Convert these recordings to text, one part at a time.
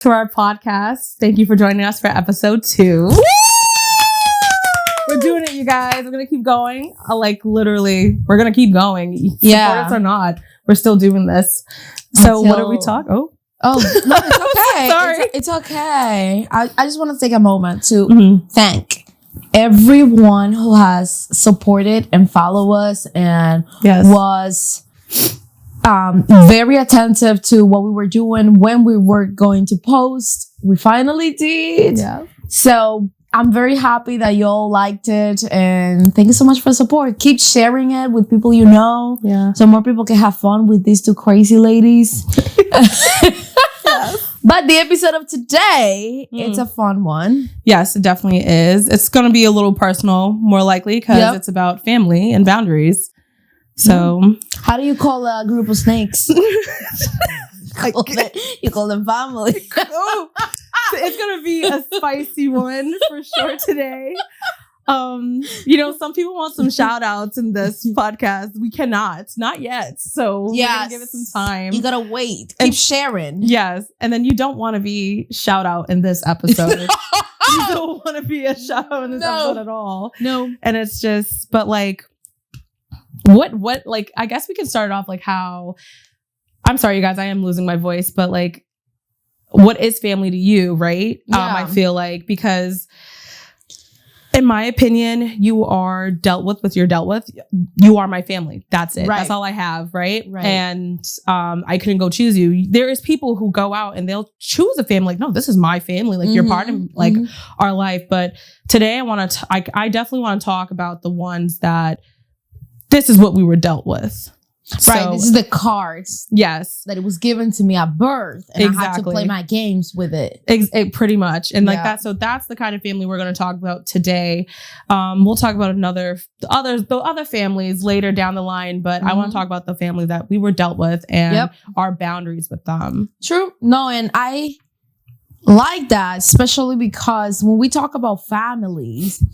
To our podcast. Thank you for joining us for episode 2. Woo! We're doing it, you guys. We're going to keep going. Literally, we're going to keep going. Yeah. Support us or not, we're still doing this. So what are we talking? Oh, no, it's okay. Sorry. It's okay. I just want to take a moment to thank everyone who has supported and followed us and was very attentive to what we were doing when we were going to post. We finally did. Yeah. So I'm very happy that y'all liked it, and thank you so much for the support. Keep sharing it with people you know, so more people can have fun with these two crazy ladies. But the episode of today, it's a fun one. Yes, it definitely is. It's going to be a little personal, more likely, because it's about family and boundaries. So, how do you call a group of snakes? You call them family. It's gonna be a spicy one for sure today. Some people want some shout outs in this podcast. We cannot, not yet. So we're gonna give it some time. You gotta wait. Keep sharing. Yes. And then you don't want to be shout out in this episode. You don't want to be a shout out in this episode at all. No. And it's just, but what I guess we can start off how, I'm sorry, you guys, I am losing my voice, but what is family to you, right? Yeah. I feel because in my opinion, you are dealt with you're dealt with. You are my family. That's it. Right. That's all I have, right? And I couldn't go choose you. There is people who go out and they'll choose a family. No, this is my family. You're part of our life. But today I definitely want to talk about the ones that this is what we were dealt with. Right, so, this is the cards. Yes. That it was given to me at birth. And I had to play my games with it. Pretty much. And that. So that's the kind of family we're going to talk about today. We'll talk about the other families later down the line. But I want to talk about the family that we were dealt with and our boundaries with them. True. No, and I like that, especially because when we talk about families,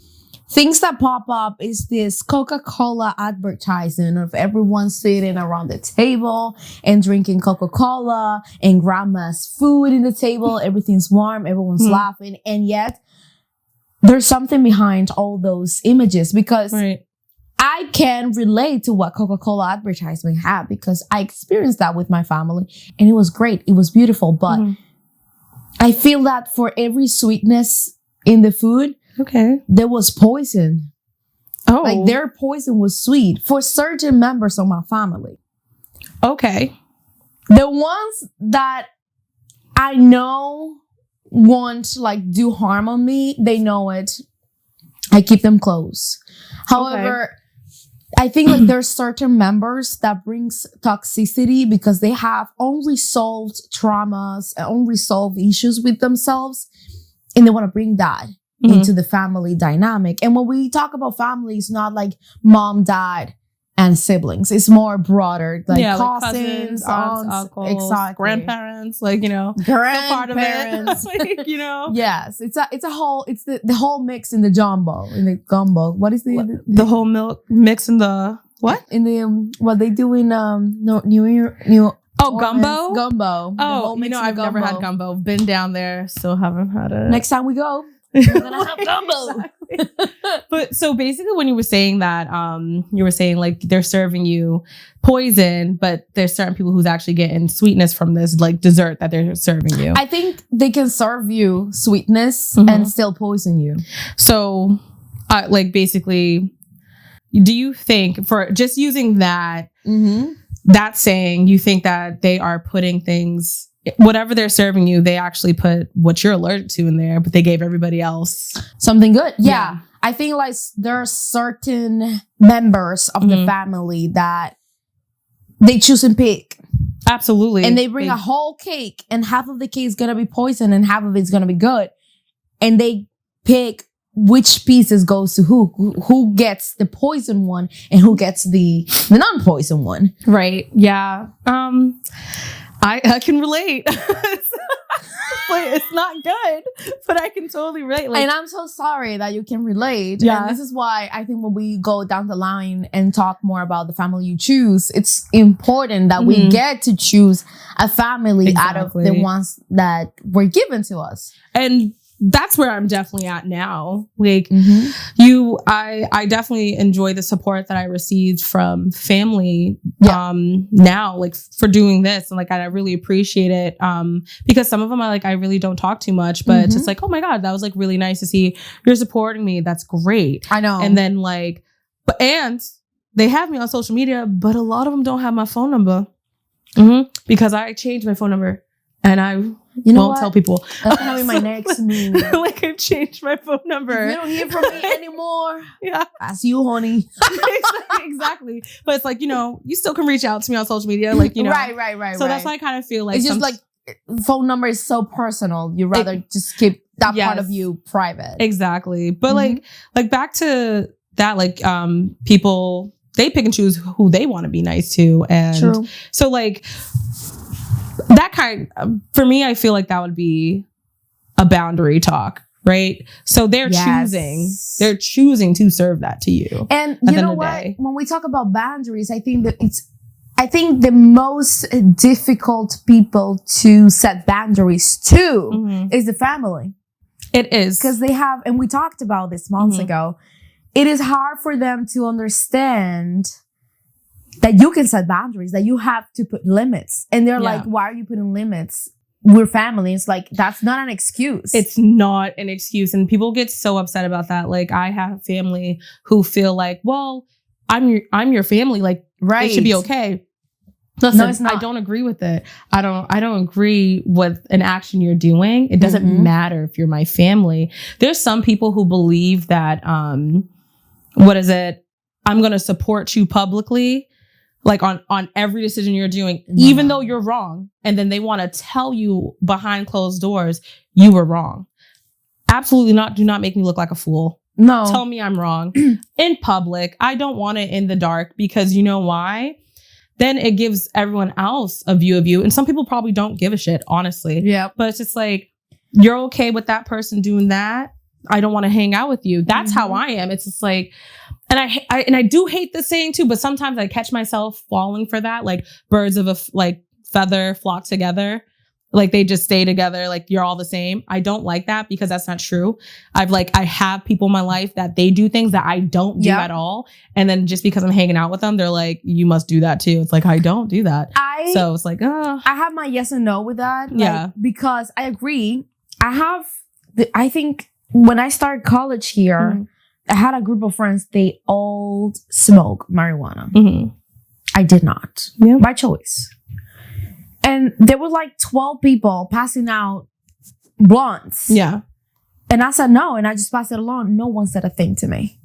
things that pop up is this Coca-Cola advertising of everyone sitting around the table and drinking Coca-Cola and grandma's food in the table. Everything's warm. Everyone's laughing. And yet there's something behind all those images because I can relate to what Coca-Cola advertising had because I experienced that with my family and it was great. It was beautiful. But I feel that for every sweetness in the food, there was poison. Oh. Their poison was sweet for certain members of my family. Okay. The ones that I know want to do harm on me, they know it. I keep them close. However, I think there's certain members that brings toxicity because they have unresolved traumas, unresolved issues with themselves, and they want to bring that into the family dynamic. And when we talk about family, it's not mom, dad, and siblings. It's more broader, cousins, aunts, uncles, grandparents, grandparents. Part of it. Yes, it's a whole. It's the whole mix in the jumbo, in the gumbo. What is the whole milk mix in the what? In the what they do in New Year. Oh, gumbo? Gumbo. Oh, I've never had gumbo. Been down there, still haven't had it. Next time we go, we're gonna have gumbo. But so basically when you were saying that, you were saying they're serving you poison, but there's certain people who's actually getting sweetness from this dessert that they're serving you. I think they can serve you sweetness and still poison you. So basically, do you think for just using that, that saying, you think that they are putting things, whatever they're serving you, they actually put what you're allergic to in there, but they gave everybody else something good. Yeah. I think there are certain members of the family that they choose and pick. Absolutely. And they bring a whole cake and half of the cake is going to be poison and half of it's going to be good. And they pick which pieces goes to who gets the poison one and who gets the non-poison one. Right. Yeah. I can relate. Like, it's not good, but I can totally relate. Like, and I'm so sorry that you can relate. Yeah. And this is why I think when we go down the line and talk more about the family you choose, it's important that we get to choose a family out of the ones that were given to us. And that's where I'm definitely at now. Like I definitely enjoy the support that I received from family now, like for doing this. And like, I really appreciate it. Because some of them I really don't talk too much, but it's just like, oh my God, that was like really nice to see you're supporting me. That's great. I know. And then and they have me on social media, but a lot of them don't have my phone number because I changed my phone number and I won't tell people. That's gonna be my next move. Like, I changed my phone number. If you don't hear from me anymore, yeah, that's you, honey. Exactly. But it's like, you still can reach out to me on social media. Like, Right. So that's why I kind of feel like it's just like phone number is so personal. You'd rather just keep that part of you private. Exactly. But like back to that, like people, they pick and choose who they want to be nice to. And True. So like that kind, for me, I feel like that would be a boundary talk, right? So they're choosing to serve that to you. And you know what? When we talk about boundaries, I think the most difficult people to set boundaries to is the family. It is. Because they have, and we talked about this months ago, it is hard for them to understand that you can set boundaries, that you have to put limits. And they're like, why are you putting limits? We're family. It's like, that's not an excuse. It's not an excuse. And people get so upset about that. Like, I have family who feel like, well, I'm your family. Like, it should be okay. Listen, no, it's not. I don't agree with it. I don't agree with an action you're doing. It doesn't matter if you're my family. There's some people who believe that, I'm going to support you publicly, like on every decision you're doing, even though you're wrong. And then they want to tell you behind closed doors, you were wrong. Absolutely not. Do not make me look like a fool. No. Tell me I'm wrong in public. I don't want it in the dark, because you know why? Then it gives everyone else a view of you. And some people probably don't give a shit, honestly. Yeah. But it's just like, you're okay with that person doing that. I don't want to hang out with you. That's how I am. It's just like, and I do hate this saying too, but sometimes I catch myself falling for that. Like, birds of a feather flock together. Like, they just stay together. Like, you're all the same. I don't like that, because that's not true. I have people in my life that they do things that I don't do at all. And then just because I'm hanging out with them, they're like, you must do that too. It's like, I don't do that. So it's like, I have my yes and no with that. Because I agree. I think when I started college here, I had a group of friends. They all smoke marijuana. I did not. By choice. And there were like 12 people passing out blunts. Yeah. And I said no, and I just passed it along. No one said a thing to me.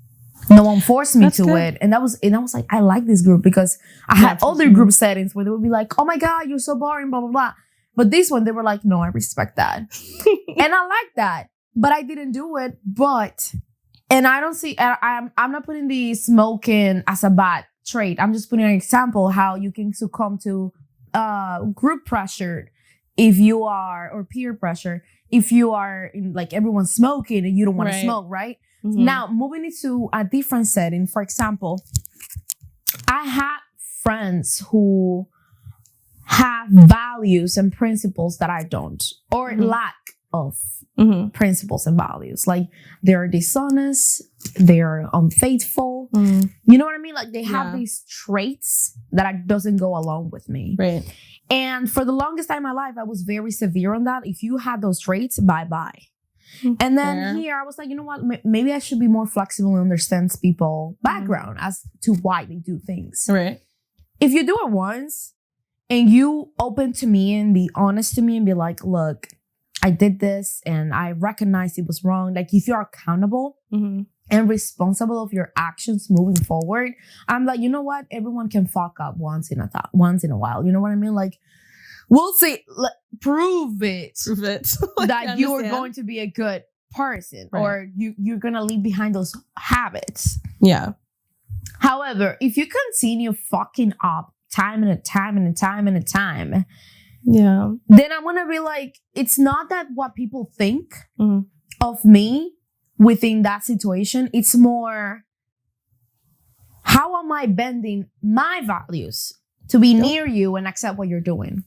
No one forced me to it. And I was like, I like this group, because I had other group settings where they would be like, oh my God, you're so boring, blah, blah, blah. But this one, they were like, no, I respect that. And I like that. But I didn't do it. And I don't see, I'm not putting the smoking as a bad trait. I'm just putting an example how you can succumb to group pressure if you are, or peer pressure, if you are in, like, everyone's smoking and you don't want to smoke, right? Now, moving into a different setting, for example, I had friends who have values and principles that I don't, or lack of principles and values. Like, they're dishonest, they're unfaithful. You know what I mean? Like, they have these traits that doesn't go along with me. Right. And for the longest time in my life, I was very severe on that. If you had those traits, bye-bye. And then here I was like, you know what? Maybe I should be more flexible and understand people's background as to why they do things. Right. If you do it once and you open to me and be honest to me and be like, look, I did this and I recognize it was wrong. Like, if you're accountable and responsible of your actions moving forward, I'm like, you know what? Everyone can fuck up once in a while. You know what I mean? Like, we'll see. Prove it. That you are going to be a good person, or you're going to leave behind those habits. Yeah. However, if you continue fucking up time and time, Yeah. Then I'm gonna be like, it's not that what people think of me within that situation. It's more, how am I bending my values to be near you and accept what you're doing?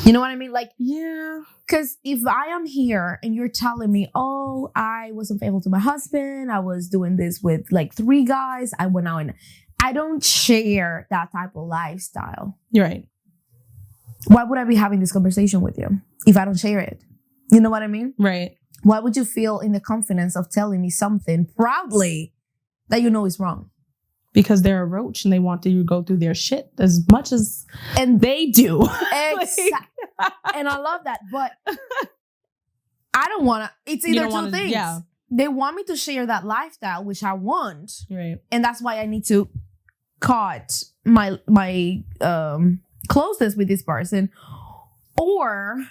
You know what I mean? Like, yeah. Because if I am here and you're telling me, oh, I wasn't faithful to my husband, I was doing this with like 3 guys, I went out and I don't share that type of lifestyle. You're right. Why would I be having this conversation with you if I don't share it? You know what I mean? Right. Why would you feel in the confidence of telling me something proudly that you know is wrong? Because they're a roach and they want you to go through their shit as much as they do. Exactly. And I love that. But I don't want to. It's either two things. Yeah. They want me to share that lifestyle, which I want. Right. And that's why I need to cut my closeness with this person. Or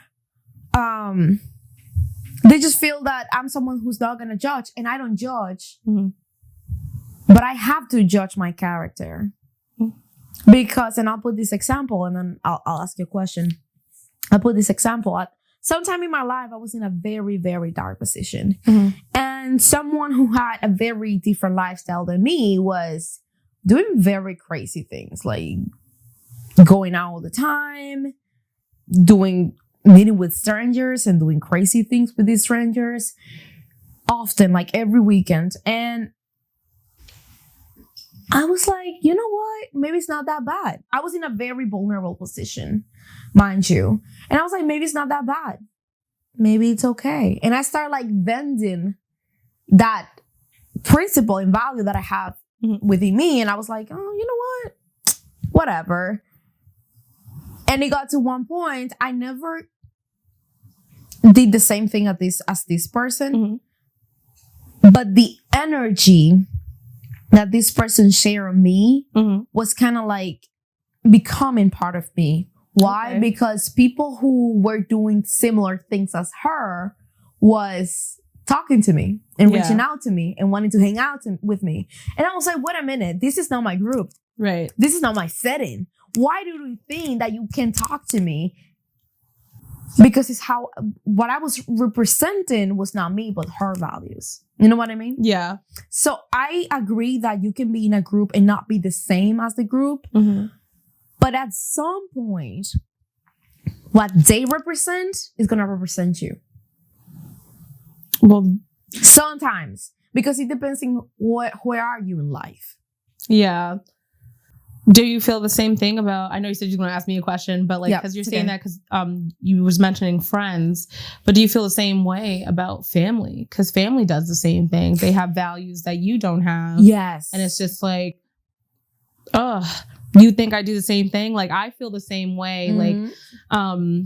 they just feel that I'm someone who's not going to judge. And I don't judge. Mm-hmm. But I have to judge my character. Because, and I'll put this example and then I'll ask you a question. I'll put this example. Sometime in my life, I was in a very, very dark position. Mm-hmm. And someone who had a very different lifestyle than me was doing very crazy things. Like going out all the time, meeting with strangers and doing crazy things with these strangers. Often, like every weekend. And I was like, you know what? Maybe it's not that bad. I was in a very vulnerable position, mind you. And I was like, maybe it's not that bad. Maybe it's okay. And I started like bending that principle and value that I have within me. And I was like, oh, you know what? Whatever. And it got to one point, I never did the same thing as this person. Mm-hmm. But the energy that this person shared on me was kind of like becoming part of me. Why? Okay. Because people who were doing similar things as her was talking to me and reaching out to me and wanting to hang out with me. And I was like, wait a minute, this is not my group. Right. This is not my setting. Why do you think that you can talk to me? Because it's how what I was representing was not me, but her values. You know what I mean? Yeah. So I agree that you can be in a group and not be the same as the group. Mm-hmm. But at some point, what they represent is going to represent you. Well, sometimes. Because it depends on where are you in life. Yeah. Do you feel the same thing about, I know you said you're going to ask me a question, but like, because you're saying that because you was mentioning friends, but do you feel the same way about family? Because family does the same thing. They have values that you don't have. Yes. And it's just like, you think I do the same thing? Like, I feel the same way. Mm-hmm. Like,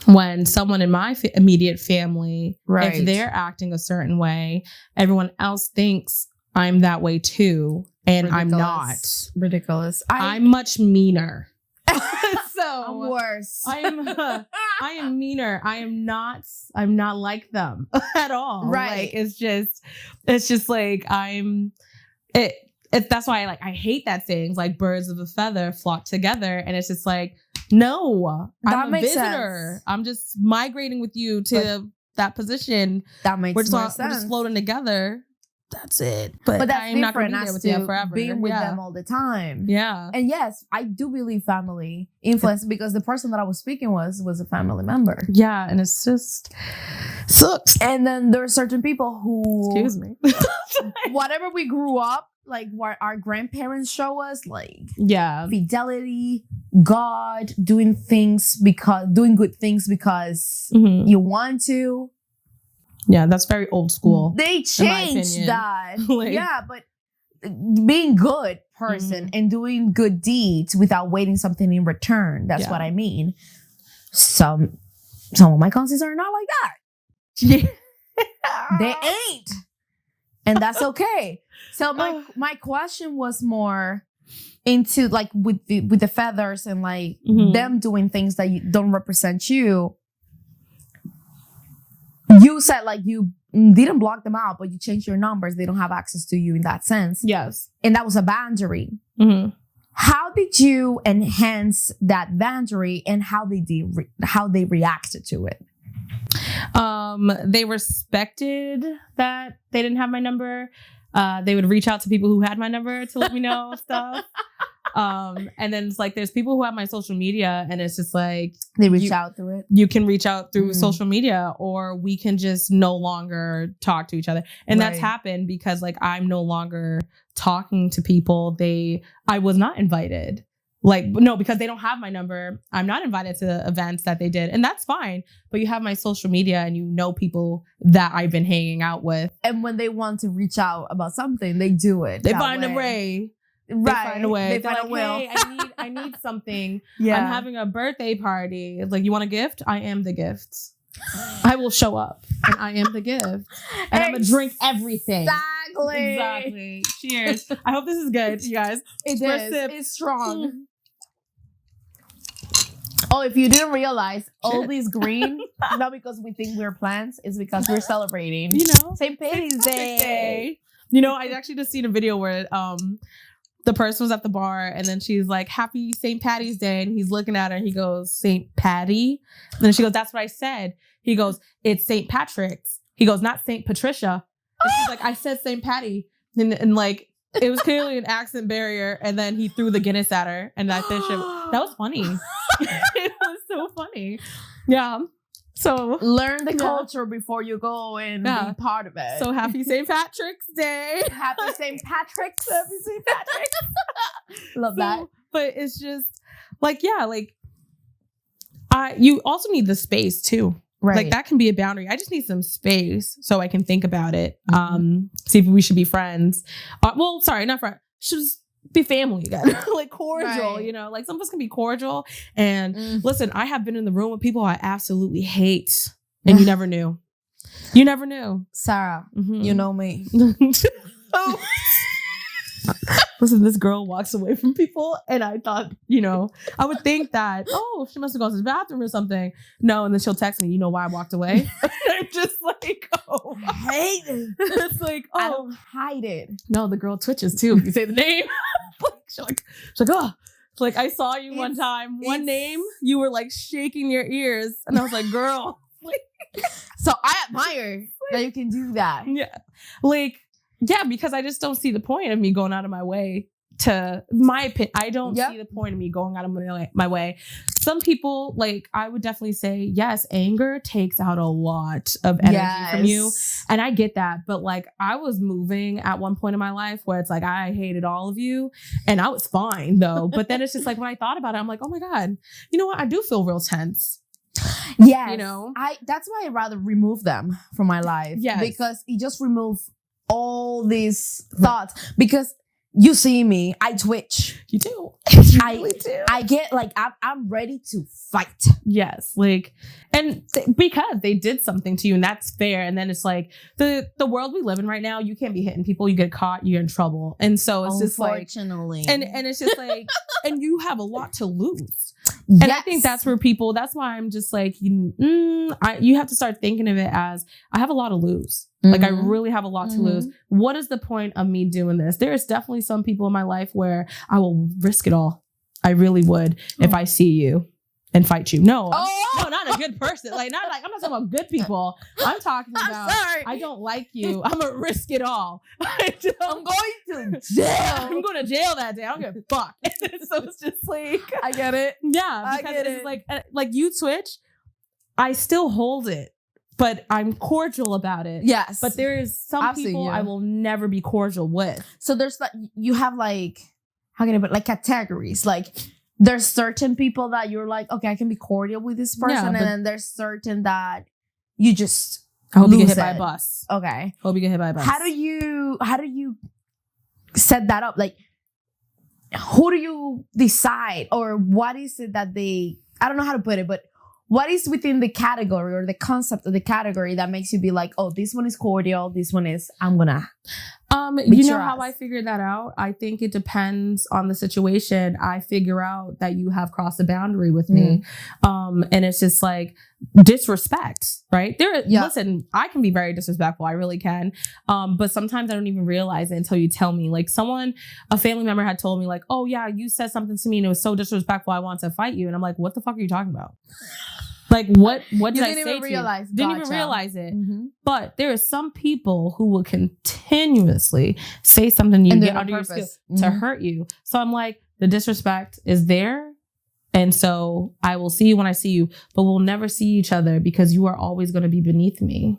when someone in my immediate family, if they're acting a certain way, everyone else thinks I'm that way too. And ridiculous. I'm not. Ridiculous. I'm much meaner. So I'm worse. I am meaner. I'm not like them at all. Right. Like, it's just like that's why I hate that saying, like birds of a feather flock together. And it's just like, no, I'm a visitor. Sense. I'm just migrating with you to that position. That makes more sense. We're just floating together. That's it. But that's I'm not different be there as with to you forever. being with them all the time. Yeah. And yes, I do believe family influence because the person that I was speaking was a family member. Yeah, and it's just sucks. And then there are certain people who, excuse me, whatever we grew up, like what our grandparents show us, like fidelity, God, doing good things because you want to. Yeah, that's very old school. They changed that. But being good person and doing good deeds without waiting something in return. That's what I mean. Some of my cousins are not like that. They ain't. And that's okay. So my question was more into like with the feathers and like them doing things that don't represent you. You said like you didn't block them out, but you changed your numbers. They don't have access to you in that sense. Yes. And that was a boundary. Mm-hmm. How did you enhance that boundary, and how they reacted to it? They respected that they didn't have my number. They would reach out to people who had my number to let me know stuff. And then it's like, there's people who have my social media, and it's just like, they reach out through it. You can reach out through social media, or we can just no longer talk to each other. And that's happened because like, I'm no longer talking to people. I was not invited. Like, no, because they don't have my number. I'm not invited to the events that they did. And that's fine. But you have my social media, and you know people that I've been hanging out with. And when they want to reach out about something, they do it. They find a way. Right. They find a way. They They're find like, a will. hey, I need something. Yeah. I'm having a birthday party. It's like, you want a gift? I am the gift. I will show up, and I am the gift. And I'm going to drink everything. Exactly. Cheers. I hope this is good, you guys. It is. It's strong. Oh, if you didn't realize, all these green, not because we think we're plants, it's because we're celebrating. You know, St. Patty's Day. You know, I actually just seen a video where the person was at the bar, and then she's like, "Happy St. Patty's Day," and he's looking at her, and he goes, "St. Patty?" And then she goes, "That's what I said." He goes, "It's St. Patrick's." He goes, "Not St. Patricia." And she's like, "I said St. Patty," and like, it was clearly an accent barrier. And then he threw the Guinness at her, and that was funny. It was so funny. Yeah. So learn the culture before you go and be part of it. So happy St. Patrick's Day. Happy St. Patrick's. Happy St. Patrick's. Love that. But it's just like, you also need the space too. Right. Like that can be a boundary. I just need some space so I can think about it. See if we should be friends. Well, sorry, not friends. Should just be family again. Like cordial, you know, like some of us can be cordial. And listen, I have been in the room with people I absolutely hate, and you never knew. You never knew. Sarah, you know me. Listen, this girl walks away from people, and I thought, you know, I would think that, oh, she must have gone to the bathroom or something. No, and then she'll text me, you know why I walked away? I'm just like, oh. I hate it. It's like, oh. I don't hide it. No, the girl twitches too if you say the name. She's like, oh. It's like, I saw you one time, one name, you were like shaking your ears. And I was like, girl. So I admire that you can do that. Yeah. Like, yeah, because I just don't see the point of me going out of my way to my opinion. I don't see the point of me going out of my way. Some people, like, I would definitely say, yes, anger takes out a lot of energy from you. And I get that. But like, I was moving at one point in my life where it's like, I hated all of you, and I was fine though. But then it's just like, when I thought about it, I'm like, oh my God, you know what? I do feel real tense. Yes. You know, that's why I'd rather remove them from my life. Yes. Because it just removes all these thoughts. Because you see me, I twitch. You do. I get like, I'm ready to fight. Yes. Like, and because they did something to you, and that's fair. And then it's like the world we live in right now, you can't be hitting people. You get caught, you're in trouble. And so it's just like, unfortunately. And it's just like, and you have a lot to lose. And I think that's where that's why I'm just like, you have to start thinking of it as, I have a lot to lose. Like, I really have a lot to lose. What is the point of me doing this? There is definitely some people in my life where I will risk it all. I really would if I see you and fight you. No, no, not a good person. Like, I'm not talking about good people. I'm talking about, I don't like you. I'm going to risk it all. I'm going to jail. I'm going to jail that day. I don't give a fuck. So it's just like, I get it. Yeah. Because it's like you twitch, I still hold it. But I'm cordial about it. Yes. But there is some people I will never be cordial with. So there's like, you have like, how can I put, like categories? Like, there's certain people that you're like, okay, I can be cordial with this person. And then there's certain that you just I hope you get hit by a bus. Okay. Hope you get hit by a bus. How do you set that up? Like, who do you decide, or what is it that I don't know how to put it, but what is within the category or the concept of the category that makes you be like, oh, this one is cordial, this one is, I'm gonna You know how I figured that out? I think it depends on the situation. I figure out that you have crossed a boundary with me. And it's just like disrespect, right? Listen, I can be very disrespectful. I really can. But sometimes I don't even realize it until you tell me. Like a family member had told me like, oh yeah, you said something to me and it was so disrespectful. I want to fight you. And I'm like, what the fuck are you talking about? Like what did I say to you? Didn't even realize it. Mm-hmm. But there are some people who will continuously say something to you, get under your skin to hurt you. So I'm like, the disrespect is there. And so I will see you when I see you, but we'll never see each other because you are always going to be beneath me.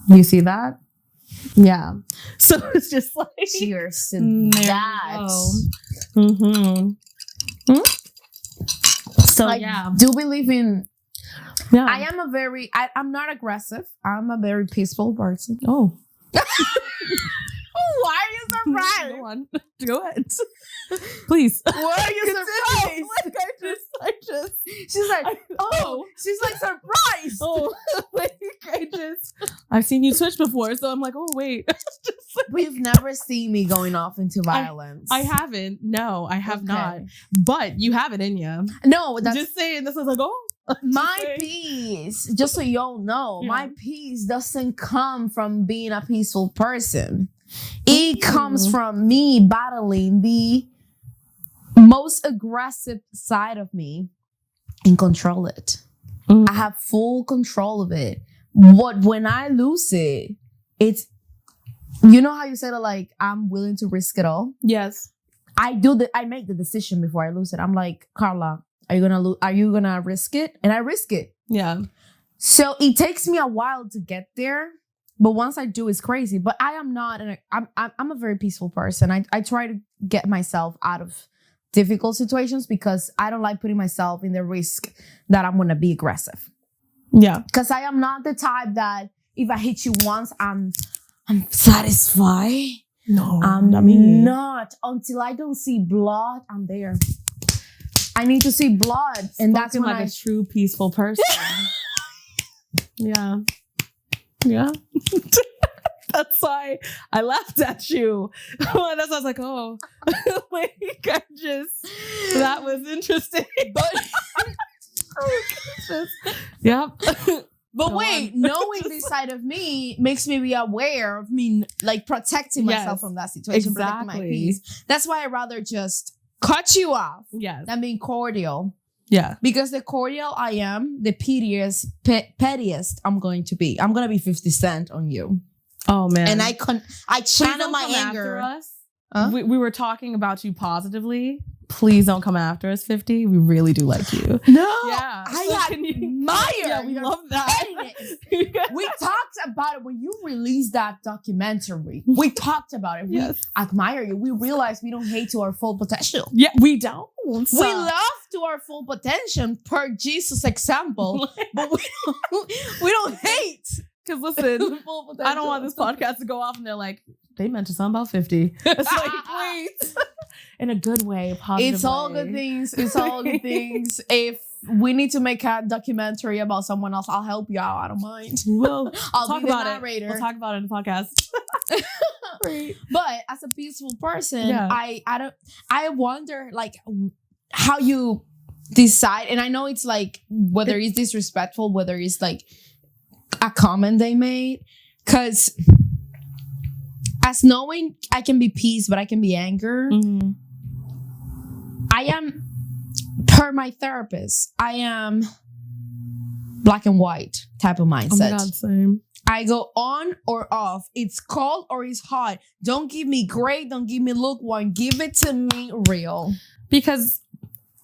You see that? Yeah. So it's just like, cheers to that. Mm-hmm. So like, yeah. Do we live in... Yeah. I'm not aggressive. I'm a very peaceful person. Oh. Why are you surprised? Go on. Do it. Please. Why are you surprised? I just. She's like, she's like surprised. Oh, like I've seen you twitch before, so I'm like, oh wait. But you've never seen me going off into violence. I haven't. No, I have not. But you have it in you. No, that's just saying. This is like, my peace. Just so you all know, my peace doesn't come from being a peaceful person. It comes from me battling the most aggressive side of me and control it. I have full control of it. When I lose it, it's, you know how you said like, I'm willing to risk it all? Yes. I make the decision before I lose it. I'm like, Carla, are you gonna risk it? And I risk it. Yeah. So it takes me a while to get there. But once I do, it's crazy. But I am not, I'm a very peaceful person. I try to get myself out of difficult situations because I don't like putting myself in the risk that I'm going to be aggressive. Yeah. Because I am not the type that if I hit you once, I'm satisfied. No, I'm not me. Not until I don't see blood. I'm there. I need to see blood, and that's when like a true peaceful person. Yeah. Yeah. That's why I laughed at you. That's why I was like, oh, like that was interesting. But yeah. But wait, knowing this side of me makes me be aware of me like protecting myself from that situation, protecting my peace. That's why I'd rather just cut you off than being cordial. Yeah. Because the cordial I am, the pettiest I'm going to be. I'm going to be 50 Cent on you. Oh, man. And I channel my anger. After us. Huh? We were talking about you positively. Please don't come after us, 50. We really do like you. No. Yeah. I admire. Yeah, we love that. We talked about it when you released that documentary. We talked about it. We admire you. We realize we don't hate to our full potential. Yeah, we don't. We love to our full potential per Jesus example, but we don't hate. Because listen, I don't want this podcast to go off and they're like, they mentioned something about 50. It's like, please. In a good way, a positive It's all good things. It's all good things. If we need to make a documentary about someone else, I'll help you out. I don't mind. I'll talk be the about narrator. We'll talk about it in the podcast. Right. But as a peaceful person, I wonder like how you decide. And I know it's like whether it's disrespectful, whether it's like a comment they made, because as knowing I can be peace, but I can be anger. Mm-hmm. I am, per my therapist, I am black and white type of mindset. Oh my God, same. I go on or off. It's cold or it's hot. Don't give me gray. Don't give me lukewarm. Give it to me real. Because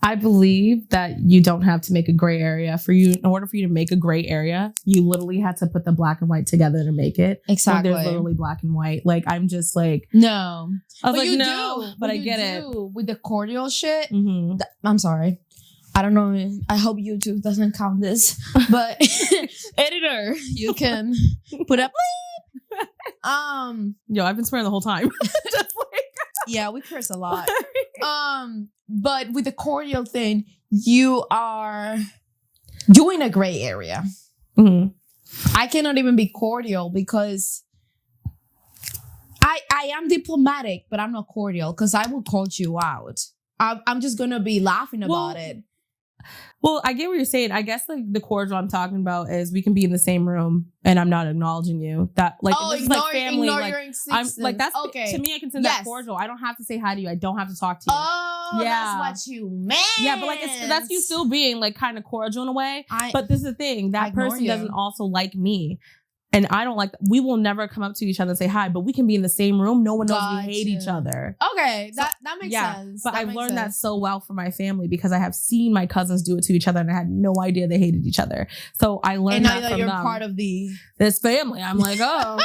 I believe that you don't have to make a gray area for you. In order for you to make a gray area, you literally had to put the black and white together to make it. Exactly. So there's literally black and white. Like, I'm just like, no. I was like, no, but I get it. With the cordial shit, I'm sorry. I don't know. I hope YouTube doesn't count this, but editor, you can put up. Yo, I've been swearing the whole time. Just like, yeah, we curse a lot. But with the cordial thing, you are doing a gray area. Mm-hmm. I cannot even be cordial because I am diplomatic, but I'm not cordial because I will call you out. I'm just gonna be laughing about it. Well, I get what you're saying. I guess like the cordial I'm talking about is we can be in the same room and I'm not acknowledging you. That like this is like family. Like I'm like that's okay. To me, I consider that cordial. I don't have to say hi to you. I don't have to talk to you. Oh, yeah, that's what you meant. Yeah, but like that's you still being like kind of cordial in a way. But this is the thing. That person doesn't also like me. And I don't like, we will never come up to each other and say hi, but we can be in the same room. No one knows we hate each other. Okay, that makes sense. But I've learned that so well from my family because I have seen my cousins do it to each other and I had no idea they hated each other. So I learned that from them. And now you're part of this family. I'm like, oh.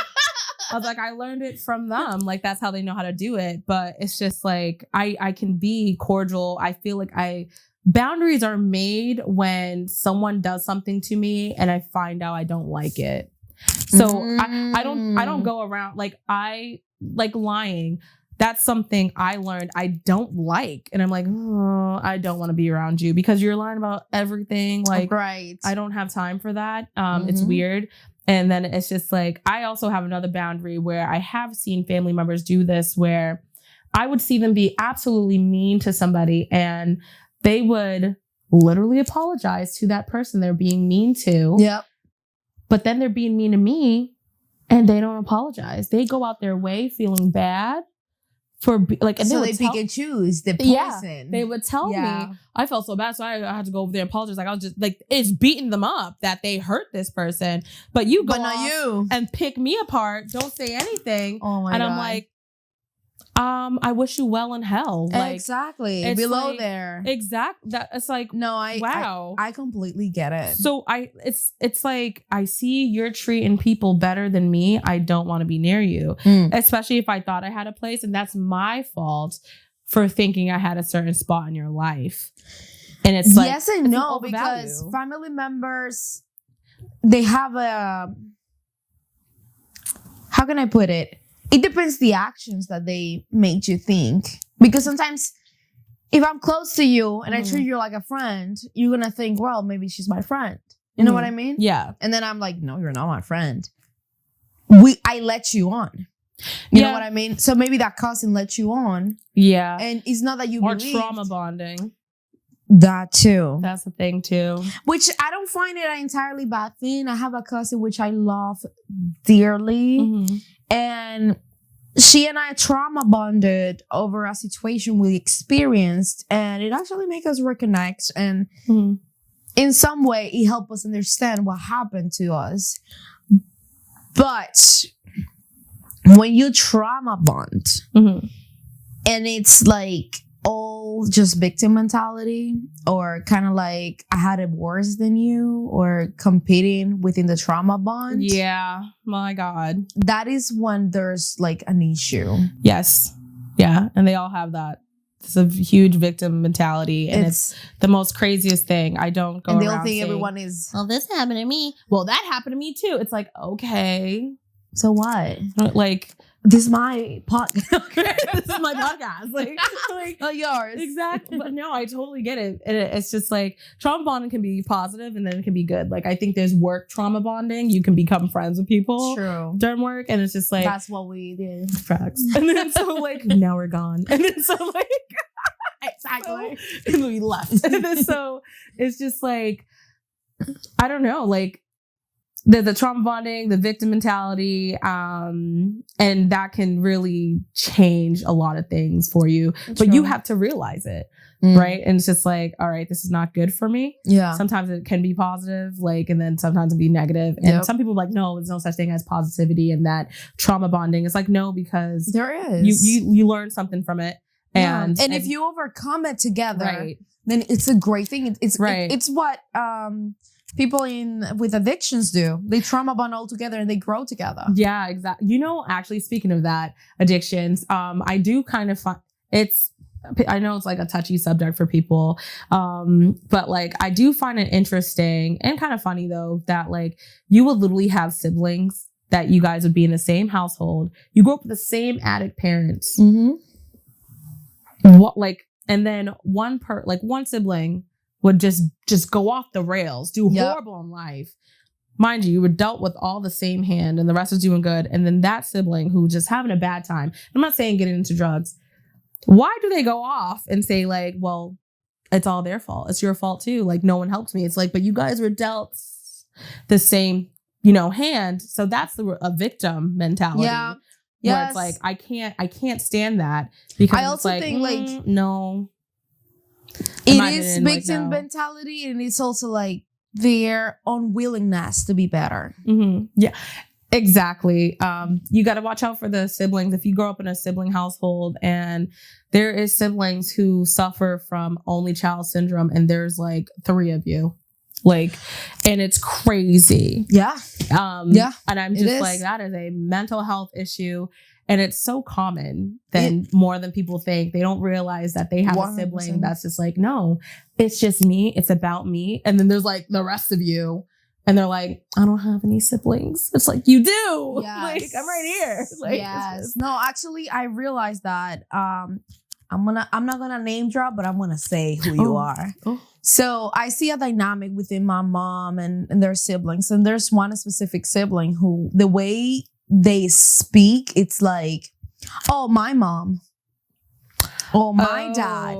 I was like, I learned it from them. Like, that's how they know how to do it. But it's just like, I can be cordial. I feel like boundaries are made when someone does something to me and I find out I don't like it. So I don't go around like lying. That's something I learned I don't like. And I'm like, oh, I don't want to be around you because you're lying about everything. Like, right. I don't have time for that. It's weird. And then it's just like, I also have another boundary where I have seen family members do this where I would see them be absolutely mean to somebody and they would literally apologize to that person they're being mean to. Yep. But then they're being mean to me and they don't apologize. They go out their way feeling bad for like, and so they pick and choose the person. Yeah, they would tell me I felt so bad. So I had to go over there and apologize. Like I was just like, it's beating them up that they hurt this person, but you go off and pick me apart. Don't say anything. Oh my God. I'm like, I wish you well in hell. Like, exactly. Below like, there. Exactly. That it's like, no, wow. I completely get it. So it's like, I see you're treating people better than me. I don't want to be near you. Especially if I thought I had a place and that's my fault for thinking I had a certain spot in your life. And it's like, yes and no, because family members, they have how can I put it? It depends the actions that they make you think. Because sometimes if I'm close to you and I treat you like a friend, you're going to think, well, maybe she's my friend. You know what I mean? Yeah. And then I'm like, no, you're not my friend. I let you on. You know what I mean? So maybe that cousin let you on. Yeah. And it's not that you or trauma bonding. That too. That's the thing too. Which I don't find it an entirely bad thing. I have a cousin which I love dearly. And she and I trauma bonded over a situation we experienced. And it actually made us reconnect. And in some way, it helped us understand what happened to us. But when you trauma bond, and it's like all just victim mentality, or kind of like I had it worse than you, or competing within the trauma bond. Yeah, my God. That is when there's like an issue. Yes. Yeah. And they all have that. It's a huge victim mentality. And it's the most craziest thing. I don't go around saying, think everyone is, well, this happened to me. Well, that happened to me too. It's like, okay. So what? Like, this is my podcast. This is my podcast. Like yours. Exactly. But no, I totally get it. And it's just like trauma bonding can be positive and then it can be good. Like I think there's work trauma bonding. You can become friends with people during work. And it's just like, that's what we did. Facts. And then so like, now we're gone. And then so like, exactly. So, and we left. And then so it's just like, I don't know, like, the trauma bonding, the victim mentality, and that can really change a lot of things for you. But you have to realize it, right? And it's just like, all right, this is not good for me. Yeah. Sometimes it can be positive, like, and then sometimes it be negative. And some people are like, no, there's no such thing as positivity and that trauma bonding. It's like, no, because there is. You learn something from it. And if you overcome it together, then it's a great thing. It's what people with addictions do. They trauma bond all together and they grow together. Yeah, exactly. You know, actually, speaking of that, addictions, I do kind of find I know it's like a touchy subject for people, but like I do find it interesting and kind of funny though that like you would literally have siblings that you guys would be in the same household. You grew up with the same addict parents. And then one sibling would just go off the rails, do horrible in life. mind you were dealt with all the same hand and the rest is doing good. And then that sibling who just having a bad time. I'm not saying getting into drugs. Why do they go off and say like, well, it's all their fault. It's your fault too. Like no one helped me. It's like, but you guys were dealt the same, hand. So that's a victim mentality. Yeah. Yes. Where it's like, I can't stand that because I also think like, no, it is victim mentality. And it's also like their unwillingness to be better. Mm-hmm. Yeah, exactly. You got to watch out for the siblings. If you grow up in a sibling household and there is siblings who suffer from only child syndrome and there's like 3 of you. Like, and it's crazy. Yeah. Yeah. And I'm just like, that is a mental health issue. And it's so common more than people think. They don't realize that they have 100%. A sibling that's just like, no, it's just me. It's about me. And then there's like the rest of you. And they're like, I don't have any siblings. It's like, you do. Yes. Like, I'm right here. Like, yes. No, actually, I realized that I'm not gonna name drop, but I'm gonna say who you are. Oh. So I see a dynamic within my mom and their siblings. And there's one specific sibling who the way they speak, it's like, oh, my mom. Oh, my dad.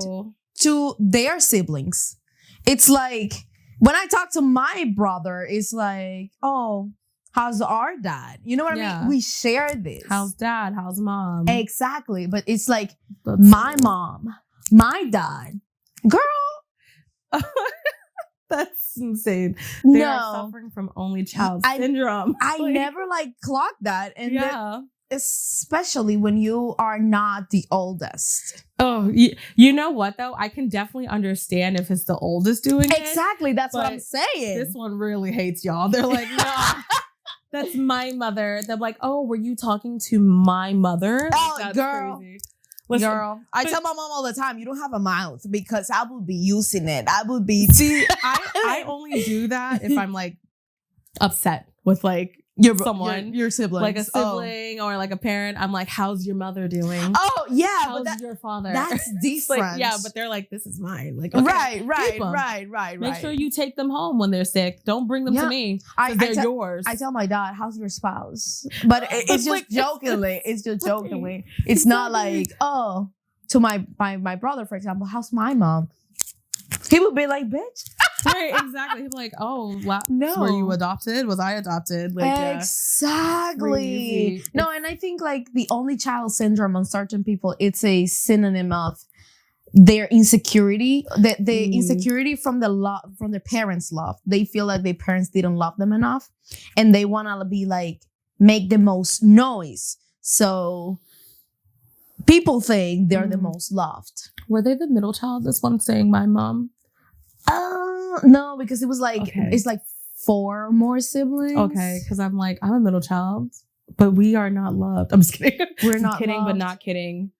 To their siblings. It's like, when I talk to my brother, it's like, oh, how's our dad? You know what I mean? We share this. How's dad? How's mom? Exactly. But it's like, my mom, my dad. Girl. That's insane. They are suffering from only child syndrome. I never clocked that. And especially when you are not the oldest. Oh, you know what though? I can definitely understand if it's the oldest doing it. Exactly. That's what I'm saying. This one really hates y'all. They're like, no, that's my mother. They're like, oh, were you talking to my mother? Oh, that's girl. Crazy. Listen, girl, I tell my mom all the time, you don't have a mouth because I would be using it. I would be. See, I only do that if I'm like upset with someone, your sibling, like a sibling or like a parent. I'm like, how's your mother doing? Oh yeah, how's your father? That's different. But they're like, this is mine. Like, okay, right. Make sure you take them home when they're sick. Don't bring them to me because they're yours. I tell my dad, how's your spouse? But it's just jokingly. It's just jokingly. It's not like, oh, to my brother, for example, how's my mom? He would be like, bitch. Right, exactly. He'd be like, oh, no. Were you adopted? Was I adopted? Like, exactly. No, and I think the only child syndrome on certain people, it's a synonym of their insecurity, the insecurity from the love, from their parents' love. They feel like their parents didn't love them enough, and they want to be make the most noise. So people think they're the most loved. Were they the middle child? This one saying my mom. No, because it was it's 4 more siblings. Okay, because I'm a middle child, but we are not loved. I'm just kidding. We're not kidding, loved. But not kidding.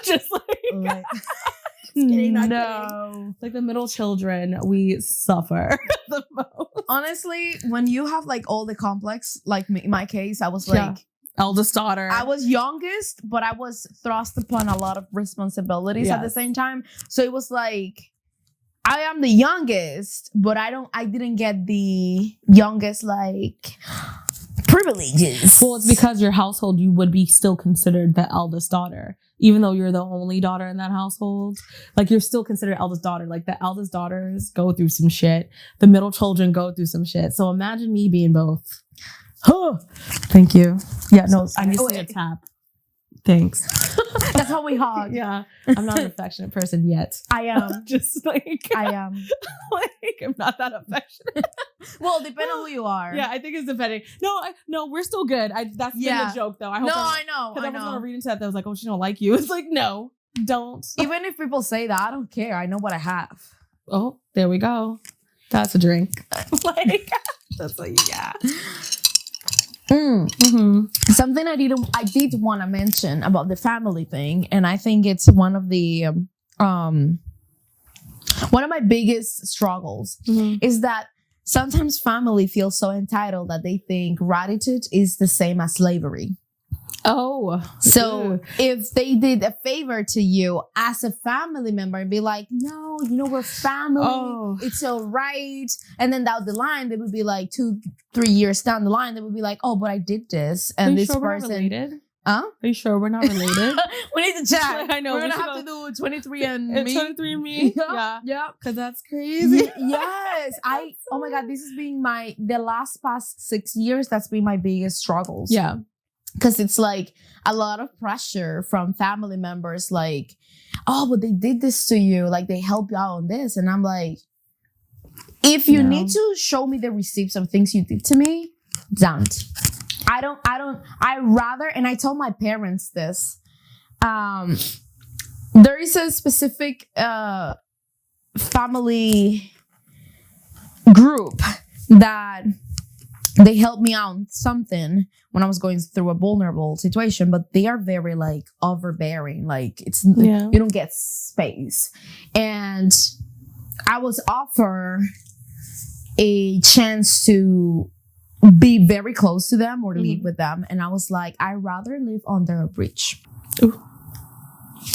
Just like just kidding, not kidding. Like the middle children, we suffer the most. Honestly, when you have all the complex, like in my case, I was eldest daughter. I was youngest, but I was thrust upon a lot of responsibilities at the same time. So it was I am the youngest, but I didn't get the youngest privileges. Well, it's because your household, you would be still considered the eldest daughter, even though you're the only daughter in that household. You're still considered eldest daughter. The eldest daughters go through some shit. The middle children go through some shit. So imagine me being both. Thank you. Yeah, no, I'm using a tap. Thanks. That's how we hug. Yeah. I'm not an affectionate person yet. I am. Just I am. I'm not that affectionate. Well, depending on who you are. Yeah, I think it's depending. No, we're still good. That's been a joke though. I know. Because I was going to read into that. Was like, oh, she don't like you. It's like, no, don't. Even if people say that, I don't care. I know what I have. Oh, there we go. That's a drink. That's what you got. Mm-hmm. Something I did want to mention about the family thing, and I think it's one of the one of my biggest struggles is that sometimes family feels so entitled that they think gratitude is the same as slavery. Oh. So if they did a favor to you as a family member and be like, no, we're family. Oh. It's all right. And then down the line, they would be like 2-3 years down the line, they would be like, oh, but I did this. And this person. We're related? Huh? Are you sure we're not related? We need to check. I know. We're going to have to do 23andMe. 23andMe? Yeah. Yeah. Because that's crazy. Yes. Oh my God, this has been the past 6 years, that's been my biggest struggles. Yeah. Because it's like a lot of pressure from family members, like, oh, but they did this to you. Like, they helped you out on this. And I'm like, if you need to show me the receipts of things you did to me, don't. I rather, and I told my parents this, there is a specific family group that they helped me out on something when I was going through a vulnerable situation, but they are very like overbearing. Like you don't get space. And I was offered a chance to be very close to them or live with them. And I was like, I'd rather live under a bridge. Ooh.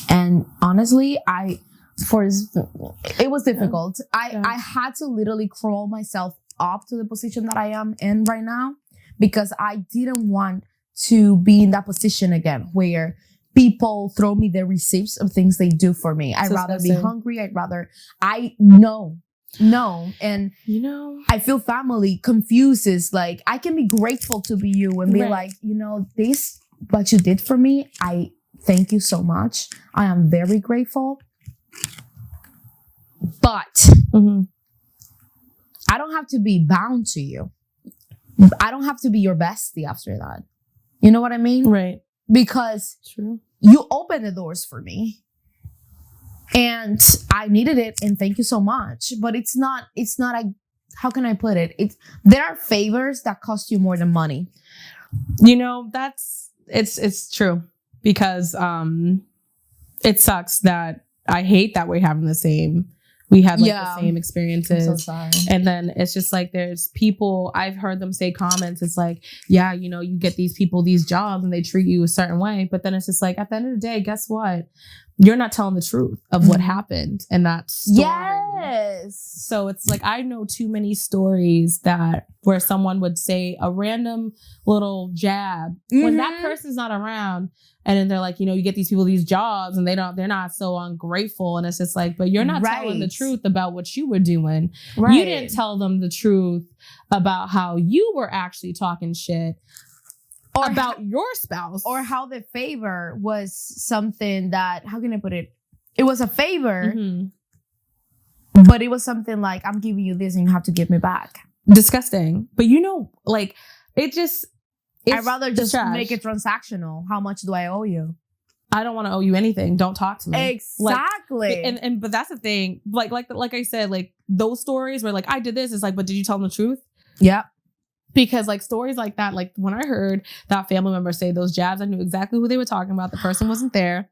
And honestly, it was difficult. I had to literally crawl myself up to the position that I am in right now, because I didn't want to be in that position again where people throw me the receipts of things they do for me. I'd rather be hungry. No. And I feel family confuses. Like, I can be grateful to be you and be like, this, what you did for me, I thank you so much. I am very grateful. But I don't have to be bound to you. I don't have to be your bestie after that. You know what I mean? Right. Because you opened the doors for me. And I needed it, and thank you so much. But it's not how can I put it? There are favors that cost you more than money. It's true, because it sucks that I hate that we're having the same experiences. I'm so sorry. And then it's just like, there's people, I've heard them say comments. It's like, yeah, you get these people these jobs and they treat you a certain way. But then it's just like, at the end of the day, guess what? You're not telling the truth of what happened in that story. Yes. So it's like, I know too many stories where someone would say a random little jab when that person's not around. And then they're like, you get these people these jobs and they're not so ungrateful. And it's just like, but you're not telling the truth about what you were doing. Right. You didn't tell them the truth about how you were actually talking shit about your spouse. Or how the favor was something that, how can I put it? It was a favor, but it was something like, I'm giving you this and you have to give me back. Disgusting. But I'd rather just make it transactional. How much do I owe you? I don't want to owe you anything. Don't talk to me. Exactly. But that's the thing. Like I said, like those stories where like I did this, it's like, but did you tell them the truth? Yeah. Because like stories like that, like when I heard that family member say those jabs, I knew exactly who they were talking about. The person wasn't there.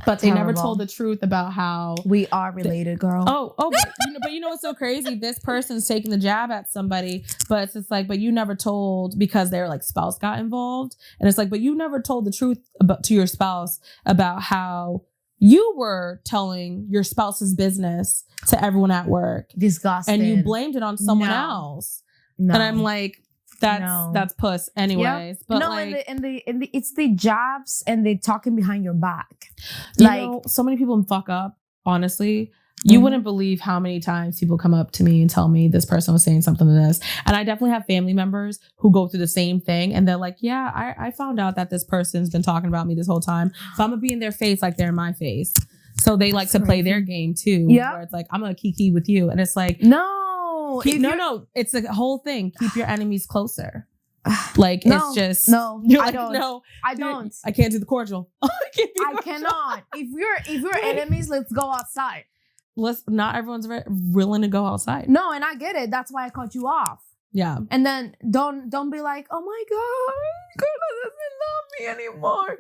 But they never told the truth about how we are related, girl. But what's so crazy? This person's taking the jab at somebody, but it's just like, but you never told, because their like spouse got involved, and it's like, but you never told the truth to your spouse about how you were telling your spouse's business to everyone at work. Disgusting. And you blamed it on someone else. No. And I'm like, that's puss anyways. Yep. But it's the jobs and the talking behind your back. So many people fuck up, honestly. You wouldn't believe how many times people come up to me and tell me this person was saying something to this. And I definitely have family members who go through the same thing. And they're like, yeah, I found out that this person's been talking about me this whole time. So I'm going to be in their face like they're in my face. So they like to play their game too. Yeah. Where it's like, I'm going to kiki with you. And it's like, no. It's a whole thing. Keep your enemies closer. Like, it's just... No, I don't. No, I don't. I can't do the cordial. I cannot. If we're enemies, let's go outside. Not everyone's willing to go outside. No, and I get it. That's why I cut you off. Yeah. And then don't be like, oh my God, girl doesn't love me anymore.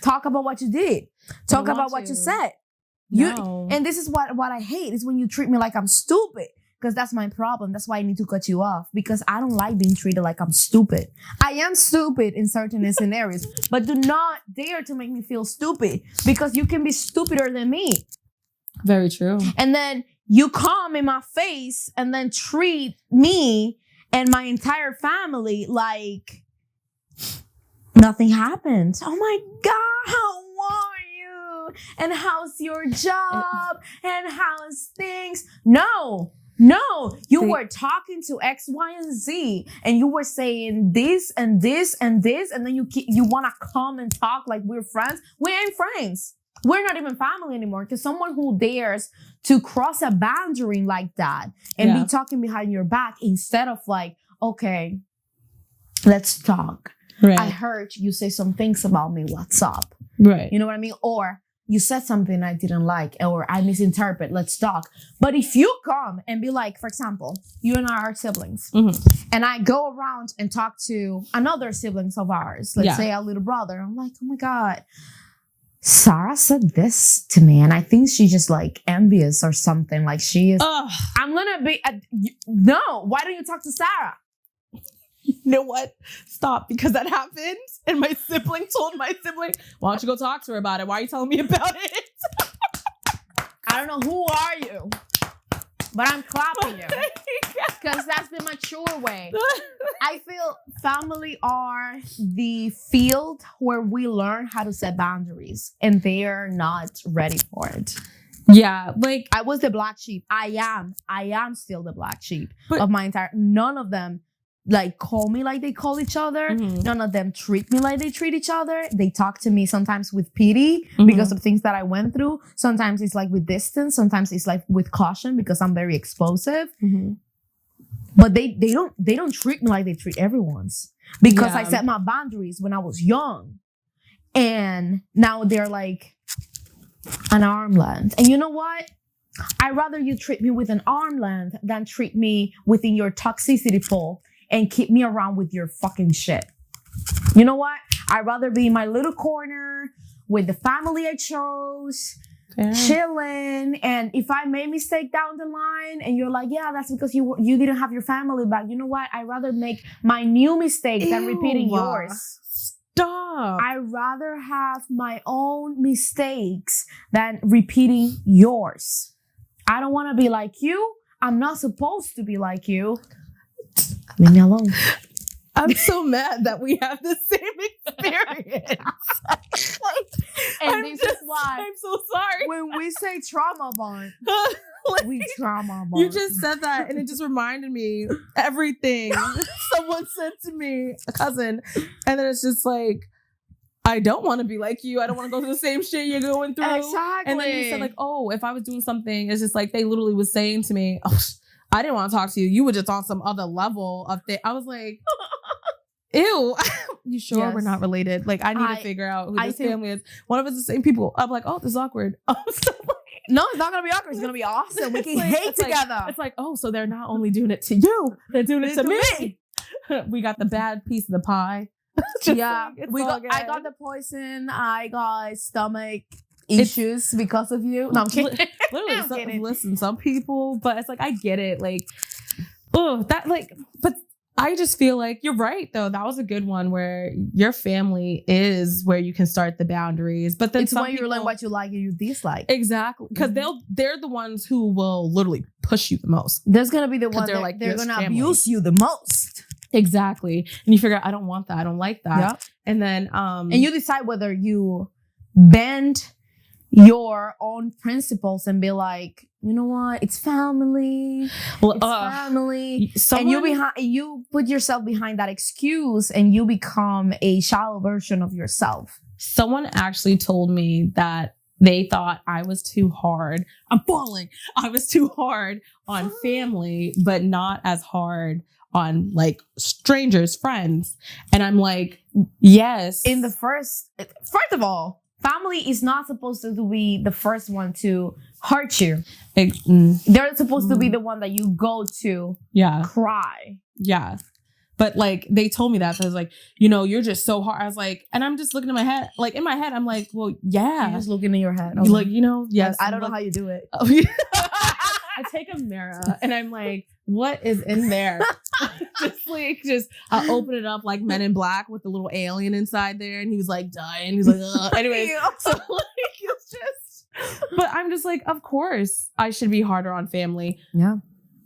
Talk about what you did. Talk about what you said. And this is what I hate is when you treat me like I'm stupid. because that's my problem. That's why I need to cut you off, because I don't like being treated like I'm stupid. I am stupid in certain scenarios, but do not dare to make me feel stupid, because you can be stupider than me. Very true. And then you come in my face and then treat me and my entire family like nothing happened. Oh my God, how are you? And how's your job? And how's things? No, you were talking to X, Y, and Z, and you were saying this and this and this, and then you want to come and talk like we're friends. We ain't friends. We're not even family anymore, because someone who dares to cross a boundary like that and be talking behind your back instead of like, okay, let's talk. Right. I heard you say some things about me. What's up? Right. You know what I mean? Or you said something I didn't like, or I misinterpret. Let's talk. But if you come and be like, for example, you and I are siblings, and I go around and talk to another siblings of ours, let's say a little brother, I'm like, oh my God, Sarah said this to me, and I think she's just like envious or something. Like she is. I'm gonna be. No, why don't you talk to Sarah? You know what? Stop, because that happened, and my sibling told my sibling, "Why don't you go talk to her about it? Why are you telling me about it?" I don't know who are you, but I'm clapping you, because that's the mature way. I feel family are the field where we learn how to set boundaries, and they are not ready for it. Yeah, like I was the black sheep. I am still the black sheep of my entire. None of them like call me like they call each other. None of them treat me like they treat each other. They talk to me sometimes with pity because of things that I went through. Sometimes it's like with distance. Sometimes it's like with caution because I'm very explosive. But they don't treat me like they treat everyone's, because I set my boundaries when I was young, and now they're like an arm length. And you know what? I'd rather you treat me with an arm length than treat me within your toxicity pool and keep me around with your fucking shit. You know what? I'd rather be in my little corner with the family I chose, chilling. And if I made a mistake down the line and you're like, yeah, that's because you didn't have your family back. You know what? I'd rather make my new mistake than repeating yours. Stop. I'd rather have my own mistakes than repeating yours. I don't want to be like you. I'm not supposed to be like you. Leave me alone. I'm so mad that we have the same experience. This is why I'm so sorry. When we say trauma bond, we trauma bond. You just said that, and it just reminded me everything someone said to me, a cousin, and then it's just like, I don't want to be like you. I don't want to go through the same shit you're going through. Exactly. And then you said like, oh, if I was doing something, it's just like they literally was saying to me, oh, I didn't want to talk to you. You were just on some other level of thing. I was like, ew. You sure we're not related? Like, I need to figure out who this family is. One of us is the same people. I'm like, oh, this is awkward. Oh, so no, it's not going to be awkward. It's going to be awesome. We can hate together. It's like, oh, so they're not only doing it to you. They're doing it to me. We got the bad piece of the pie. Yeah. I got the poison. I got stomach issues because of you. No, I'm kidding. Literally, listen, some people, but it's like, I get it. Like, oh, that like, but I just feel like you're right, though. That was a good one where your family is where you can start the boundaries. But then it's when you learn what you like and you dislike. Exactly. Because they're the ones who will literally push you the most. There's going to be the one that like, they're going to abuse you the most. Exactly. And you figure out, I don't want that. I don't like that. Yeah. And then, and you decide whether you bend your own principles and be like, you know what? It's family. Well, it's family. And you put yourself behind that excuse and you become a shallow version of yourself. Someone actually told me that they thought I was too hard. I'm falling. I was too hard on family, but not as hard on like strangers, friends. And I'm like, yes. First of all, family is not supposed to be the first one to hurt you. They're supposed to be the one that you go to cry. Yeah. But like, they told me that. So I was like, you know, you're just so hard. I was like, and I'm just looking in my head. Like in my head, I'm like, well, yeah. You're just looking in your head. Okay. Like, you know, yes. I don't know how you do it. I take a mirror and I'm like, what is in there? I'll open it up like Men in Black with the little alien inside there, and he was like dying. He's like, ugh. Anyway, so like it's just. But I'm just like, of course I should be harder on family. Yeah,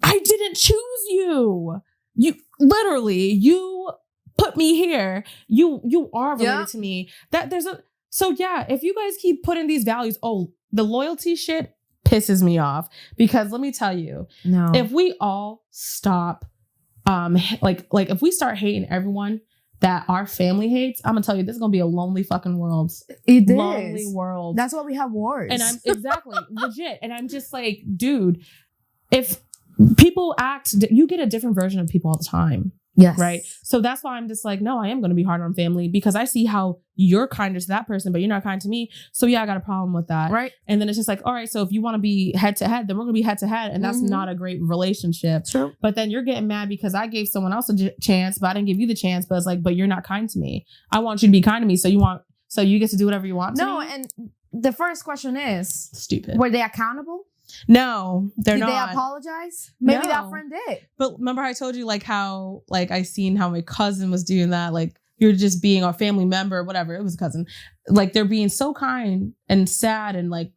I didn't choose you. You literally, you put me here. You are related to me. So yeah, if you guys keep putting these values, the loyalty shit pisses me off, because let me tell you, if we all stop, if we start hating everyone that our family hates, I'm gonna tell you, this is gonna be a lonely fucking world. It is lonely world. That's why we have wars. And I'm exactly legit. And I'm just like, dude, if people act, you get a different version of people all the time. Yes. Right. So that's why I'm just like, no, I am going to be hard on family, because I see how you're kinder to that person, but you're not kind to me. So yeah, I got a problem with that. Right. And then it's just like, all right, so if you want to be head to head, then we're going to be head to head. And that's not a great relationship. True. But then you're getting mad because I gave someone else a chance, but I didn't give you the chance. But it's like, but you're not kind to me. I want you to be kind to me. So you get to do whatever you want to me? And the first question is, stupid. Were they accountable? No, they're not. Did they apologize? Maybe that friend did. But remember I told you like how like I seen how my cousin was doing that. Like, you're just being a family member, whatever. It was a cousin. Like, they're being so kind and sad and like,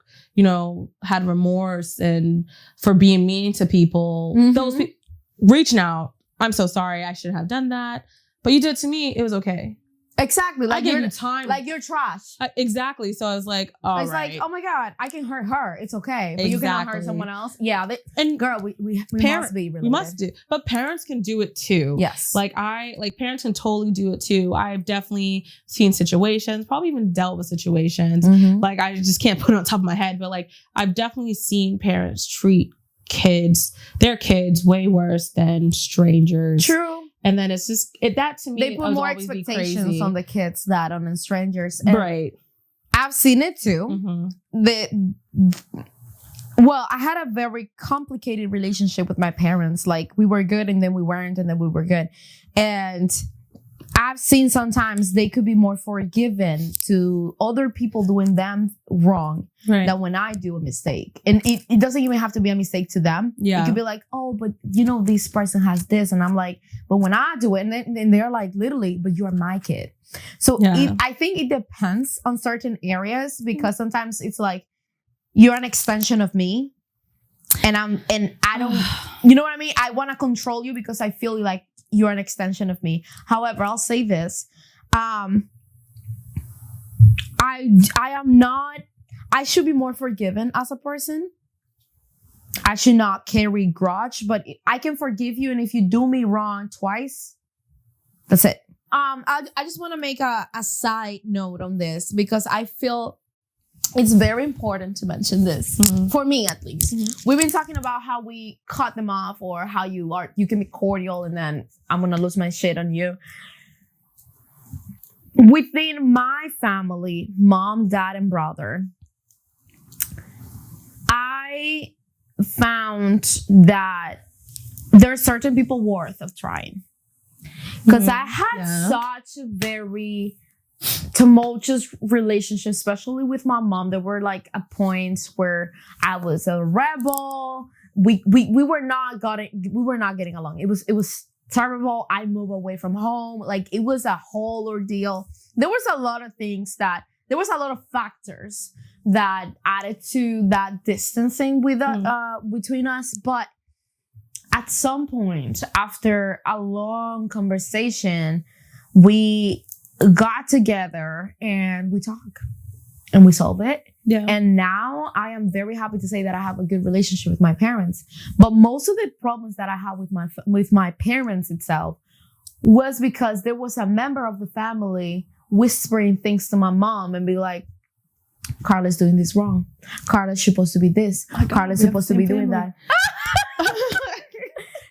had remorse and for being mean to people. Those people reaching out. I'm so sorry. I shouldn't have done that. But you did it to me. It was okay. Exactly. Like, I gave you time. Like, you're trash. Exactly. So I was like, all right. It's like, oh my God, I can hurt her. It's okay. But you cannot hurt someone else. Yeah. And girl, we must be related. We must do. But parents can do it too. Yes. Parents can totally do it too. I've definitely seen situations, probably even dealt with situations. Like, I just can't put it on top of my head. But like, I've definitely seen parents treat their kids way worse than strangers. True. And then it's just that to me. They put more expectations on the kids than on the strangers. And right. I've seen it too. I had a very complicated relationship with my parents. Like, we were good and then we weren't, and then we were good. And I've seen sometimes they could be more forgiven to other people doing them wrong than when I do a mistake. And it doesn't even have to be a mistake to them. Yeah. It could be like, oh, but this person has this. And I'm like, but when I do it, and then they're like, literally, but you're my kid. So I think it depends on certain areas, because sometimes it's like, you're an extension of me. And I don't, you know what I mean? I want to control you because I feel like you're an extension of me. However, I'll say this. I should be more forgiven as a person. I should not carry grudge, but I can forgive you. And if you do me wrong twice, that's it. I just want to make a side note on this, because I feel it's very important to mention this, for me at least. We've been talking about how we cut them off, or how you can be cordial and then I'm going to lose my shit on you. Within my family, mom, dad, and brother, I found that there are certain people worth of trying. Because I had such a very tumultuous relationship, especially with my mom. There were like a point where I was a rebel. We were not getting along. It was terrible. I moved away from home. Like, it was a whole ordeal. There was a lot of factors that added to that distancing between us. But at some point, after a long conversation, we got together and we talk and we solve it. Yeah. And now I am very happy to say that I have a good relationship with my parents. But most of the problems that I had with my parents itself was because there was a member of the family whispering things to my mom and be like, Carla's doing this wrong. Carla's supposed to be this. Carla's supposed to be doing that.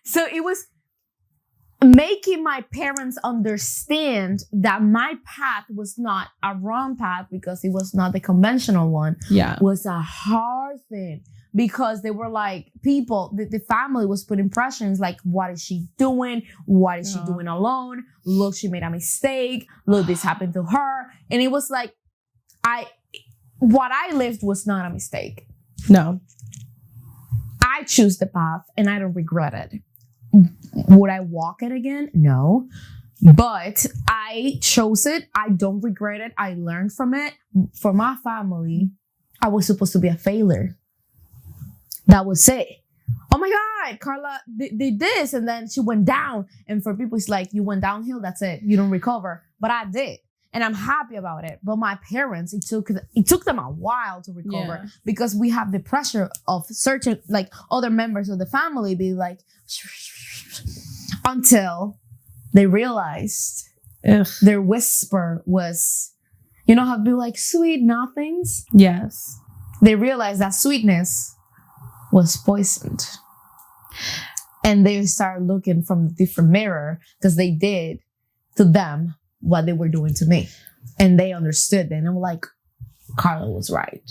So it was making my parents understand that my path was not a wrong path, because it was not the conventional one. Yeah. Was a hard thing, because they were like, the family was putting pressures like, what is she doing? What is she doing alone? Look, she made a mistake. Look, this happened to her. And it was like, what I lived was not a mistake. No. I choose the path and I don't regret it. Would I walk it again? No. But I chose it. I don't regret it. I learned from it. For my family, I was supposed to be a failure. That was it. Oh my God, Carla did this and then she went down. And for people, it's like, you went downhill, that's it. You don't recover. But I did. And I'm happy about it. But my parents, it took them a while to recover because we have the pressure of certain, like, other members of the family be like, until they realized their whisper was, you know how to be like sweet nothings? Yes. They realized that sweetness was poisoned. And they started looking from a different mirror because they did to them what they were doing to me. And they understood it. And I'm like, Carla was right.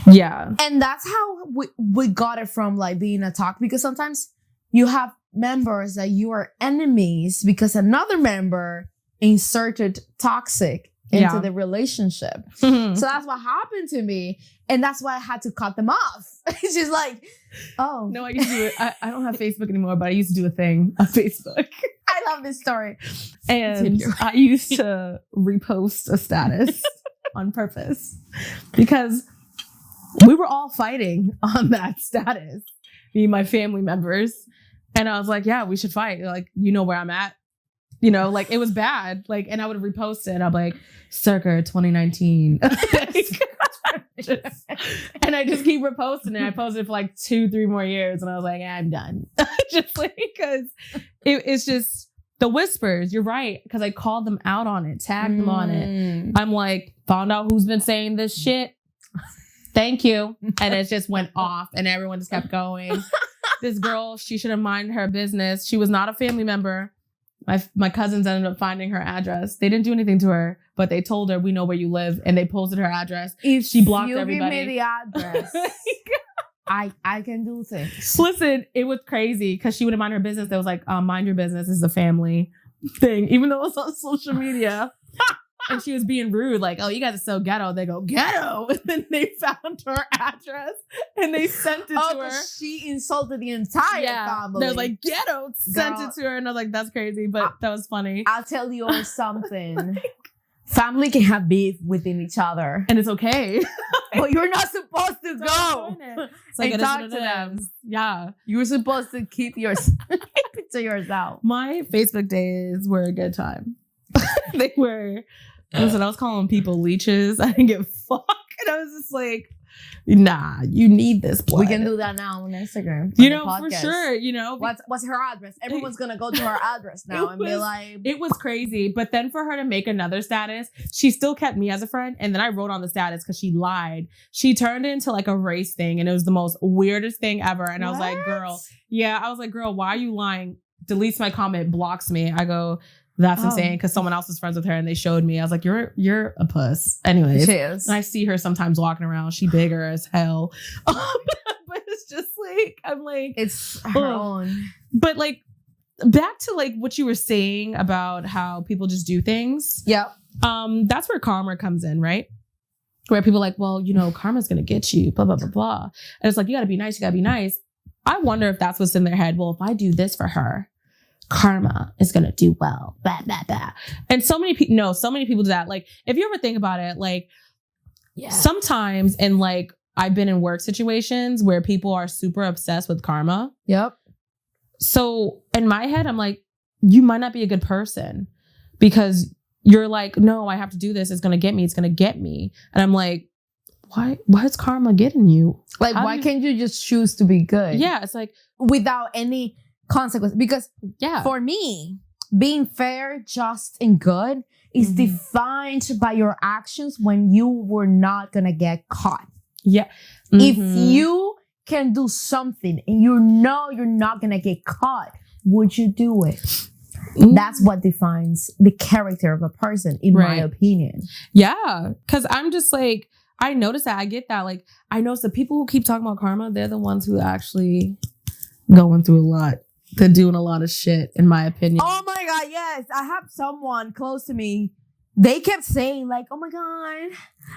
Yeah. And that's how we got it from like being attacked. Because sometimes you have members that you are enemies because another member inserted toxic into the relationship. Mm-hmm. So that's what happened to me. And that's why I had to cut them off. It's just like, oh. No, I used to do it. I don't have Facebook anymore, but I used to do a thing on Facebook. I love this story. And I used to repost a status on purpose because we were all fighting on that status, me and my family members. And I was like, yeah, we should fight. Like, you know where I'm at. You know, like it was bad. Like, and I would repost it. And I'm like, circa 2019. And I just keep reposting it. I posted for like 2-3 more years. And I was like, I'm done. Just like, because it's just the whispers. You're right. Because I called them out on it, tagged them on it. I'm like, found out who's been saying this shit. Thank you. And it just went off and everyone just kept going. This girl, she should have minded her business. She was not a family member. My cousins ended up finding her address. They didn't do anything to her, but they told her, we know where you live. And they posted her address. If she blocked everybody. Give me the address. I can do things. Listen, it was crazy because she wouldn't mind her business. They was like, mind your business. This is a family thing, even though it was on social media. And she was being rude, like, oh, you guys are so ghetto. They go, ghetto. And then they found her address and they sent it to her. She insulted the entire family. They was like, ghetto. Sent it to her. And I was like, that's crazy. But that was funny. I'll tell you something. Family can have beef within each other. And it's okay. But you're not supposed to go and talk to them. Yeah. You're supposed to keep it to yourself. My Facebook days were a good time. They were. Listen, I was calling people leeches. I didn't give a fuck. And I was just like, nah, you need this blood. We can do that now on Instagram. You know, for sure. You know, what's her address? Everyone's going to go to her address now and be like. It was crazy. But then for her to make another status, she still kept me as a friend. And then I wrote on the status because she lied. She turned it into like a race thing. And it was the most weirdest thing ever. And I was like, girl, why are you lying? Deletes my comment, blocks me. I go, that's insane because someone else was friends with her and they showed me. I was like, you're a puss. Anyways, she is. And I see her sometimes walking around. She bigger as hell. But it's just like, I'm like, it's her own. But like, back to like what you were saying about how people just do things. Yep. That's where karma comes in, right? Where people are like, well, you know, karma's gonna get you, blah, blah, blah, blah. And it's like, you gotta be nice, you gotta be nice. I wonder if that's what's in their head. Well, if I do this for her, karma is going to do well. Blah, blah, blah. And so many people do that. Like, if you ever think about it, like, sometimes in like, I've been in work situations where people are super obsessed with karma. Yep. So in my head, I'm like, you might not be a good person because you're like, no, I have to do this. It's going to get me. It's going to get me. And I'm like, why is karma getting you? Like, why can't you just choose to be good? Yeah. It's like without any consequence, because for me, being fair, just, and good is defined by your actions when you were not gonna get caught. Yeah. If you can do something and you know you're not gonna get caught, would you do it? That's what defines the character of a person, in my opinion. Yeah, because I'm just like, I notice that. I get that. Like, I notice the people who keep talking about karma, they're the ones who actually going through a lot. They're doing a lot of shit, in my opinion. Oh my God, yes. I have someone close to me they kept saying like, oh my God,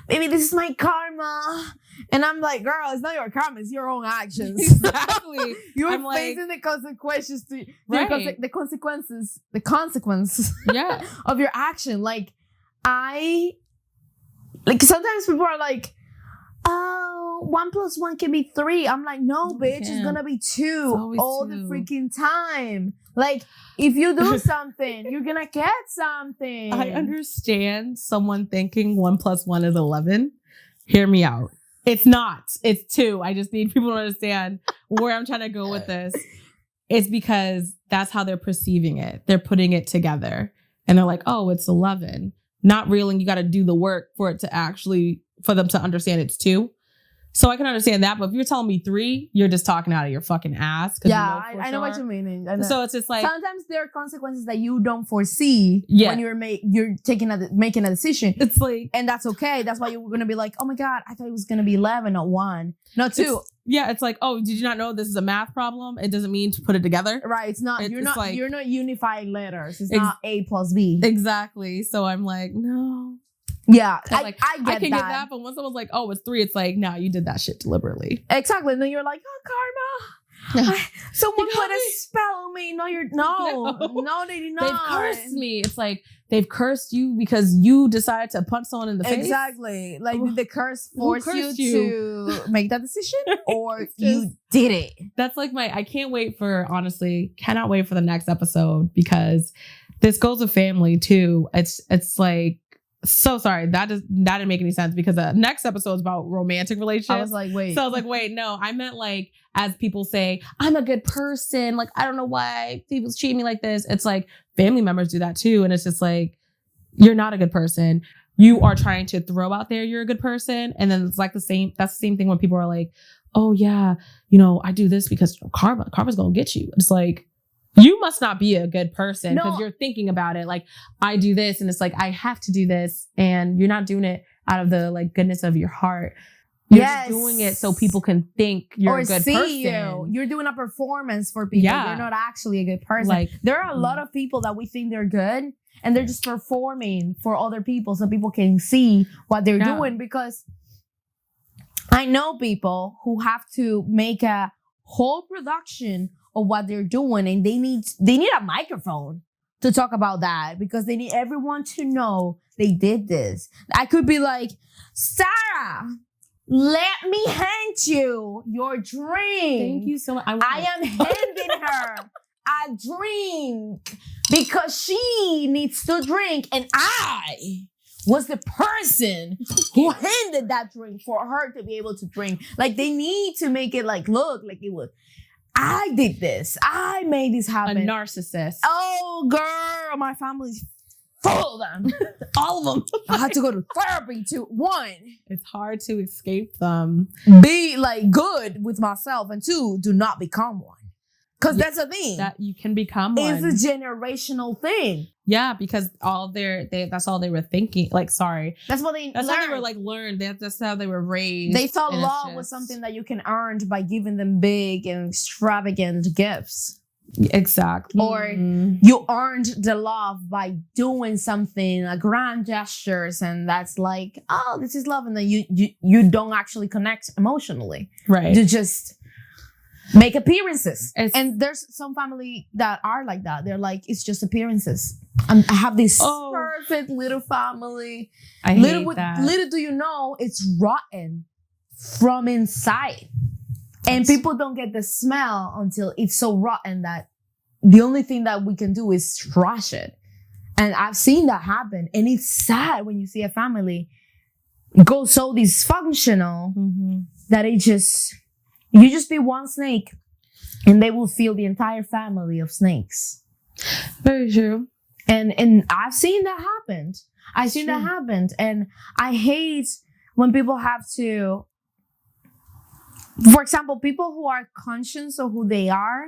maybe this is my karma. And I'm like, girl, it's not your karma, it's your own actions. Exactly. You're I'm facing the consequences to Right. the consequences Yeah. of your action. Like sometimes people are like, oh, 1 + 1 can be 3. I'm like, no, bitch, it's gonna be 2 all the freaking time. Like, if you do something, you're gonna get something. I understand someone thinking 1 + 1 is 11. Hear me out. It's not. It's 2. I just need people to understand where I'm trying to go with this. It's because that's how they're perceiving it. They're putting it together. And they're like, oh, it's 11. Not realizing you got to do the work for it to actually, for them to understand it's 2. So I can understand that. But if you're telling me 3, you're just talking out of your fucking ass. Yeah, I know what you mean. So it's just like, sometimes there are consequences that you don't foresee when you're making a decision. It's like, and that's okay. That's why you're going to be like, oh my God, I thought it was going to be 11, not 1, not 2. It's like, oh, did you not know this is a math problem? It doesn't mean to put it together. Right. It's not, you're not unifying letters. It's not A + B. Exactly. So I'm like, no. Yeah, I can get that, but when someone's like, "Oh, it's 3," it's like, "No, you did that shit deliberately." Exactly, and then you're like, "Oh, karma! Someone put a spell on me." No, they did not. They've cursed me. It's like they've cursed you because you decided to punch someone in the face. Exactly. Like, did the curse force you to make that decision, or you did it? That's like I can't wait for, honestly, cannot wait for the next episode, because this goes with family too. It's like. So sorry, that didn't make any sense, because the next episode is about romantic relationships. I was like, wait. So I was like, wait, no, I meant like, as people say, I'm a good person. Like, I don't know why people treat me like this. It's like family members do that too. And it's just like, you're not a good person. You are trying to throw out there you're a good person. And then it's like that's the same thing when people are like, oh yeah, I do this because karma's gonna get you. It's like, you must not be a good person because you're thinking about it. Like, I do this and it's like, I have to do this. And you're not doing it out of the like goodness of your heart. You're just doing it so people can think you're a good person. You're doing a performance for people. Yeah. You're not actually a good person. Like, there are a lot of people that we think they're good and they're just performing for other people so people can see what they're doing. Because I know people who have to make a whole production of what they're doing, and they need a microphone to talk about that, because they need everyone to know they did this. I could be like, Sarah, let me hand you your drink. Thank you so much. I am handing her a drink because she needs to drink, and I was the person who handed that drink for her to be able to drink. Like, they need to make it like look like it was, I did this. I made this happen. A narcissist. Oh, girl, my family's full of them. All of them. I had to go to therapy to, 1, it's hard to escape them. be like good with myself, and 2, do not become one. Because that's the thing. That you can become one. It's a generational thing. Yeah, because that's all they were thinking. Like, sorry. That's what they That's learned. how they were like learned. That's how they were raised. They thought love was something that you can earn by giving them big and extravagant gifts. Exactly. Or you earned the love by doing something, like grand gestures, and that's like, oh, this is love. And then you don't actually connect emotionally. Right. You just make appearances. And there's some family that are like that. They're like, it's just appearances. I have this perfect little family. I hate that. Little do you know, it's rotten from inside. And people don't get the smell until it's so rotten that the only thing that we can do is trash it. And I've seen that happen. And it's sad when you see a family go so dysfunctional that you just be one snake and they will feel the entire family of snakes. Very true. And I've seen that happen. And I hate when people have to, for example, people who are conscious of who they are,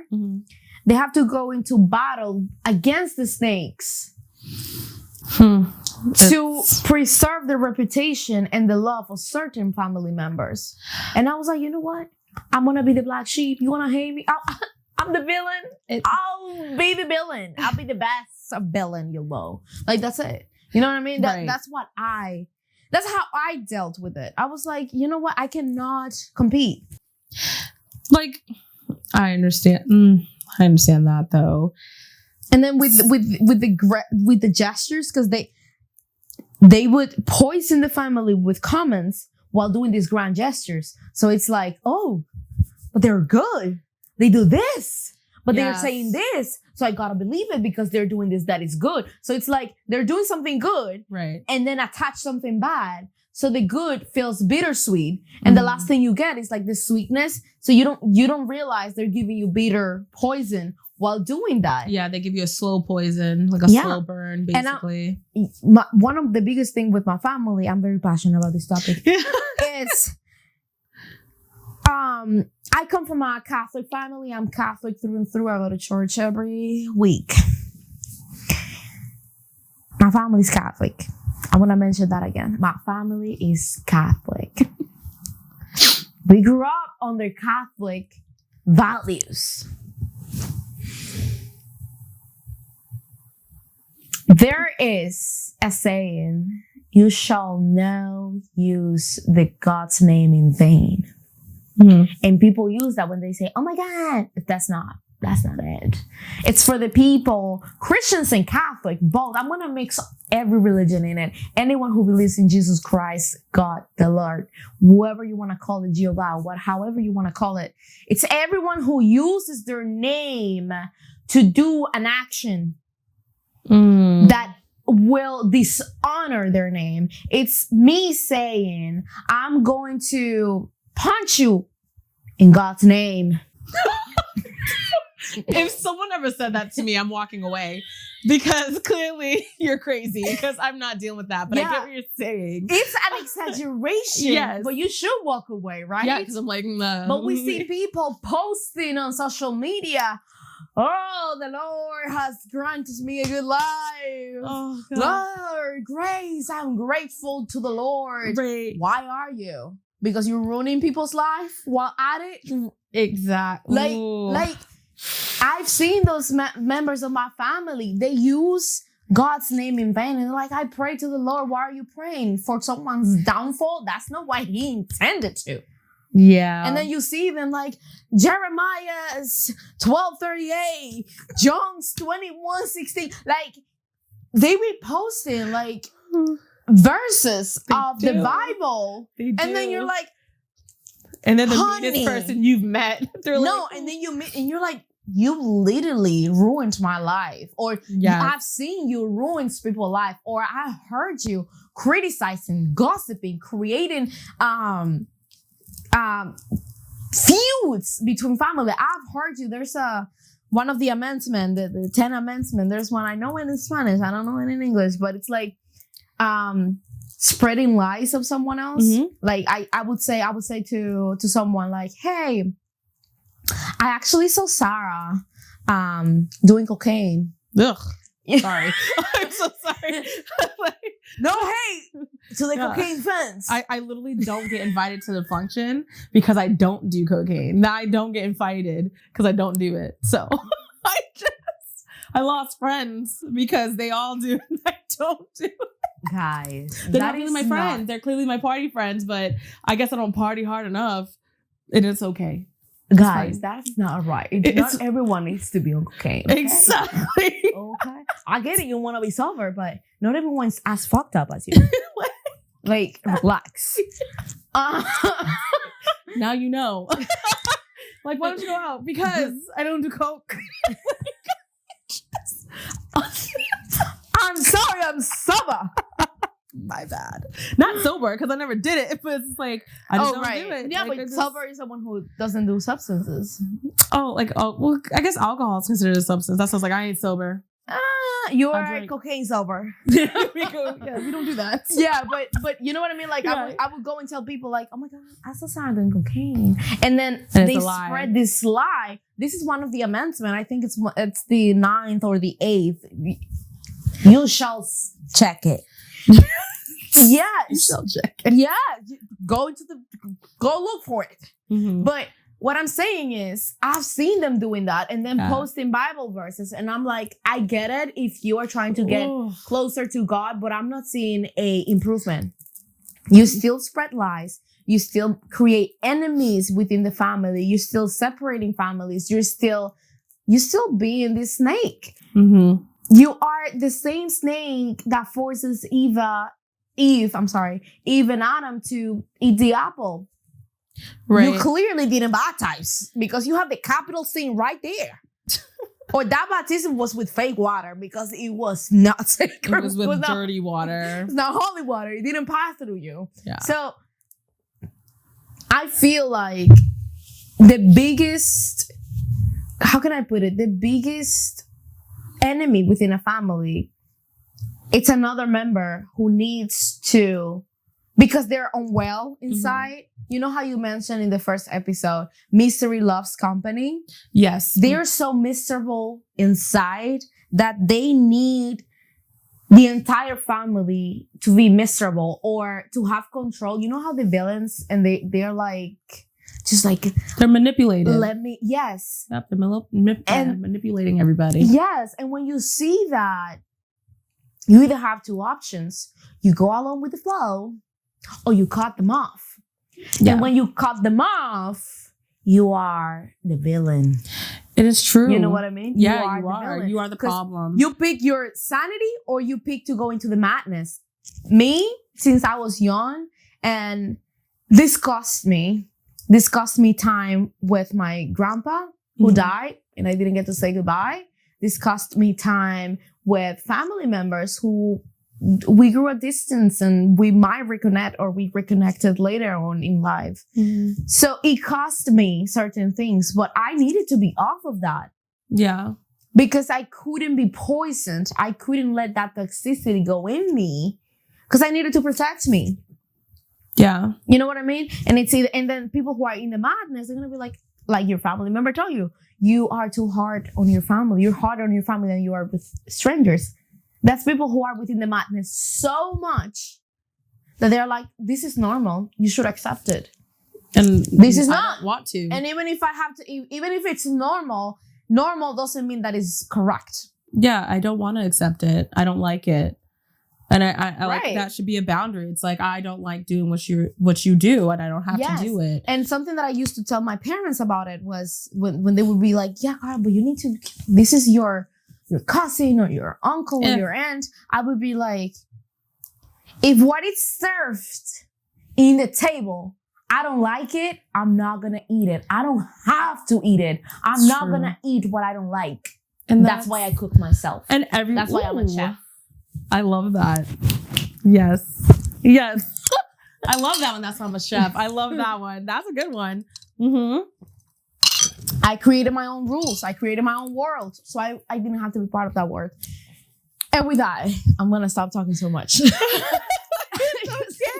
they have to go into battle against the snakes to preserve the reputation and the love of certain family members. And I was like, you know what? I'm going to be the black sheep. You want to hate me? I'm the villain. I'll be the villain. I'll be the best villain, you know. Like, that's it. You know what I mean? That's how I dealt with it. I was like, you know what? I cannot compete. Like, I understand. I understand that though. And then with the gestures, because they would poison the family with comments while doing these grand gestures. So it's like, oh, but they're good. They do this, but they're saying this. So I gotta believe it because they're doing this. That is good. So it's like they're doing something good, right? And then attach something bad. So the good feels bittersweet, and the last thing you get is like the sweetness. So you don't realize they're giving you bitter poison while doing that. Yeah, they give you a slow poison, like a slow burn, basically. And one of the biggest thing with my family, I'm very passionate about this topic, is I come from a Catholic family. I'm Catholic through and through. I go to church every week. My family's Catholic. I want to mention that again. My family is Catholic. We grew up under Catholic values. There is a saying, you shall not use the God's name in vain. Mm-hmm. And people use that when they say, oh my God, that's not it. It's for the people, Christians and Catholic, both. I'm going to mix every religion in it. Anyone who believes in Jesus Christ, God, the Lord, whoever you want to call it, Jehovah, however you want to call it. It's everyone who uses their name to do an action that will dishonor their name. It's me saying, I'm going to punch you in God's name. If someone ever said that to me, I'm walking away because clearly you're crazy because I'm not dealing with that. But I get what you're saying. It's an exaggeration, but you should walk away, right? Yeah, because I'm like, no. But we see people posting on social media, oh, the Lord has granted me a good life. Oh, Lord, grace, I'm grateful to the Lord. Right. Why are you? Because you're ruining people's life while at it? Exactly. Like I've seen those members of my family, they use God's name in vain. And they're like, I pray to the Lord. Why are you praying? For someone's downfall? That's not what he intended to. Yeah. And then you see them like Jeremiah's 12:38, John's 21:16. Like they reposting like verses of the Bible. And then you're like, and then the meanest person you've met. They're like, no, and then you meet and you're like, you literally ruined my life. Or I've seen you ruin people's life. Or I heard you criticizing, gossiping, creating feuds between family. I've heard you. There's one of the amendment, the 10 amendment. There's one I know in Spanish. I don't know it in English, but it's like spreading lies of someone else. Mm-hmm. Like I would say to someone like, hey, I actually saw Sarah doing cocaine. Ugh. Sorry. I'm so sorry. No hate to the cocaine fence. I literally don't get invited to the function because I don't do cocaine. Now I don't get invited because I don't do it. So I lost friends because they all do and I don't do it. Guys, they're not really my friends. They're clearly my party friends, but I guess I don't party hard enough. And it's okay. Guys, that's not right. Not everyone needs to be on cocaine. Okay? Exactly. Okay. I get it. You want to be sober, but not everyone's as fucked up as you. Like, relax. Now you know. Like, why don't you go out? Because I don't do coke. I'm sorry, I'm sober. My bad. Not sober, because I never did it. But it's like, I just don't do it. Yeah, like, but sober is someone who doesn't do substances. Well, I guess alcohol is considered a substance. That sounds like I ain't sober. You are cocaine sober. we don't do that. Yeah, but you know what I mean? Like, yeah. I would go and tell people like, oh my God, I saw Sarah doing cocaine. And then they spread this lie. This is one of the amendments. I think it's the 9th or the 8th. You shall check it. Yeah, you shall check it. Yeah, go look for it. Mm-hmm. But what I'm saying is I've seen them doing that and then posting Bible verses. And I'm like, I get it if you are trying to get closer to God, but I'm not seeing a improvement. You still spread lies. You still create enemies within the family. You're still separating families. You're still being this snake. Mm-hmm. You are the same snake that forces Eve and Adam to eat the apple. Right. You clearly didn't baptize because you have the capital sin right there. Or that baptism was with fake water because it was not sacred. It was with dirty water. It's not holy water. It didn't pass through you. Yeah. So I feel like the biggest, how can I put it? The biggest enemy within a family, it's another member who needs to, because they're unwell inside. Mm-hmm. You know how you mentioned in the first episode, misery loves company? Yes. They're so miserable inside that they need the entire family to be miserable or to have control. You know how the villains, and they're like, just like... They're manipulated. Yes. Yep, they're manipulating everybody. Yes. And when you see that, you either have two options. You go along with the flow or you cut them off. Yeah. And when you cut them off, you are the villain. It is true. You know what I mean? Yeah, you are the problem. You pick your sanity or you pick to go into the madness. Me, since I was young, and this cost me time with my grandpa who died and I didn't get to say goodbye. This cost me time with family members who we grew a distance and we might reconnect or we reconnected later on in life. Mm-hmm. So it cost me certain things, but I needed to be off of that. Yeah. Because I couldn't be poisoned. I couldn't let that toxicity go in me because I needed to protect me. Yeah. You know what I mean? And it's either, and then people who are in the madness, they're going to be like your family member told you, you are too hard on your family. You're harder on your family than you are with strangers. That's people who are within the madness so much that they're like, this is normal. You should accept it. And this is not. I don't want to. And even if I have to, even if it's normal doesn't mean that is correct. Yeah, I don't want to accept it. I don't like it. And I like that should be a boundary. It's like, I don't like doing what you do and I don't have to do it. And something that I used to tell my parents about it was when they would be like, yeah, Carl, but you need to, this is your cousin or your uncle or your aunt. I would be like, if what is served in the table, I don't like it, I'm not going to eat it. I don't have to eat it. I'm not going to eat what I don't like. And that's why I cook myself. And that's why I'm a chef. I love that. Yes. I love that one. That's why I'm a chef. I love that one. That's a good one. Mm-hmm. I created my own rules. I created my own world. So I didn't have to be part of that world. And with that, I'm going to stop talking so much.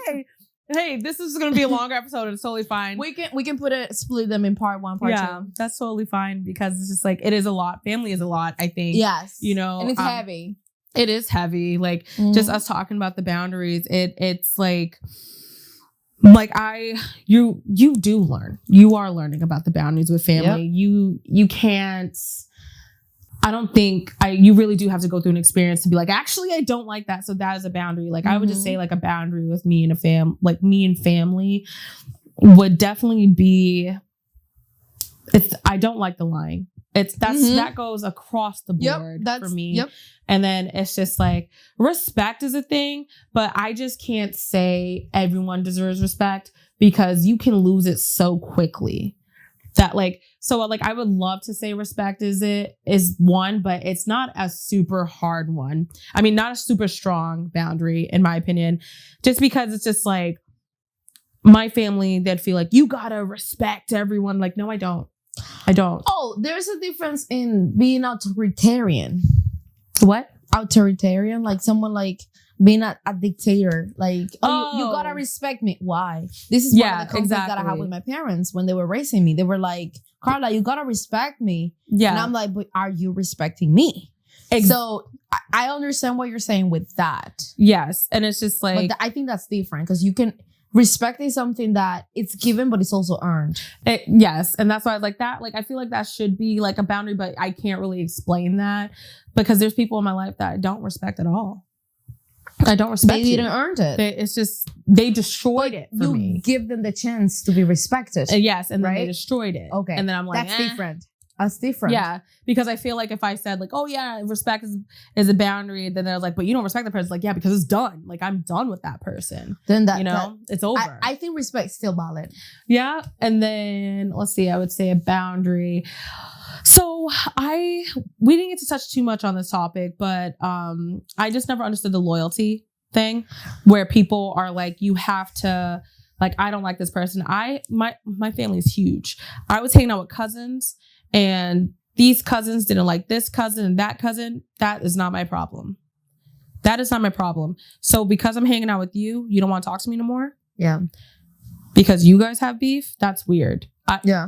Okay. Hey, this is going to be a longer episode. It's totally fine. We can split them in part 1, part 2. Yeah, that's totally fine because it's just like, it is a lot. Family is a lot, I think. Yes. You know. And it's heavy. It is heavy. Like, just us talking about the boundaries, it's like you do learn. You are learning about the boundaries with family. Yep. You can't, I don't think you really do have to go through an experience to be like, actually, I don't like that. So that is a boundary. Like, I would just say like a boundary with me and me and family would definitely be, I don't like the lying. That goes across the board for me. Yep. And then it's just like, respect is a thing, but I just can't say everyone deserves respect because you can lose it so quickly. That I would love to say respect is one, but it's not a super hard one. I mean, not a super strong boundary, in my opinion, just because it's just like my family, they'd feel like, you gotta respect everyone. Like, no, I don't. Oh, there's a difference in being authoritarian. What? Authoritarian, like someone like being a dictator. Like, you gotta respect me. Why? This is one of the conflicts that I had with my parents when they were raising me. They were like, Carla, you gotta respect me. Yeah. And I'm like, but are you respecting me? So I understand what you're saying with that. Yes. And it's just like, but I think that's different because you can, respect is something that it's given, but it's also earned. Yes. And that's why I like that. Like, I feel like that should be like a boundary, but I can't really explain that because there's people in my life that I don't respect at all. I don't respect. They didn't earn it. It's just, they destroyed it for me. You give them the chance to be respected. Yes. And then they destroyed it. Okay. And then I'm like, that's different. That's different. Yeah, because I feel like if I said like, oh yeah, respect is a boundary, then they're like, but you don't respect the person. Like, yeah, because it's done. Like, I'm done with that person. Then that, it's over. I think respect's still valid. Yeah. And then let's see, I would say a boundary. So we didn't get to touch too much on this topic, but I just never understood the loyalty thing where people are like, you have to, like, I don't like this person. My family is huge. I was hanging out with cousins and these cousins didn't like this cousin and that cousin. That is not my problem. That is not my problem. So because I'm hanging out with you, you don't want to talk to me no more? Yeah. Because you guys have beef? That's weird.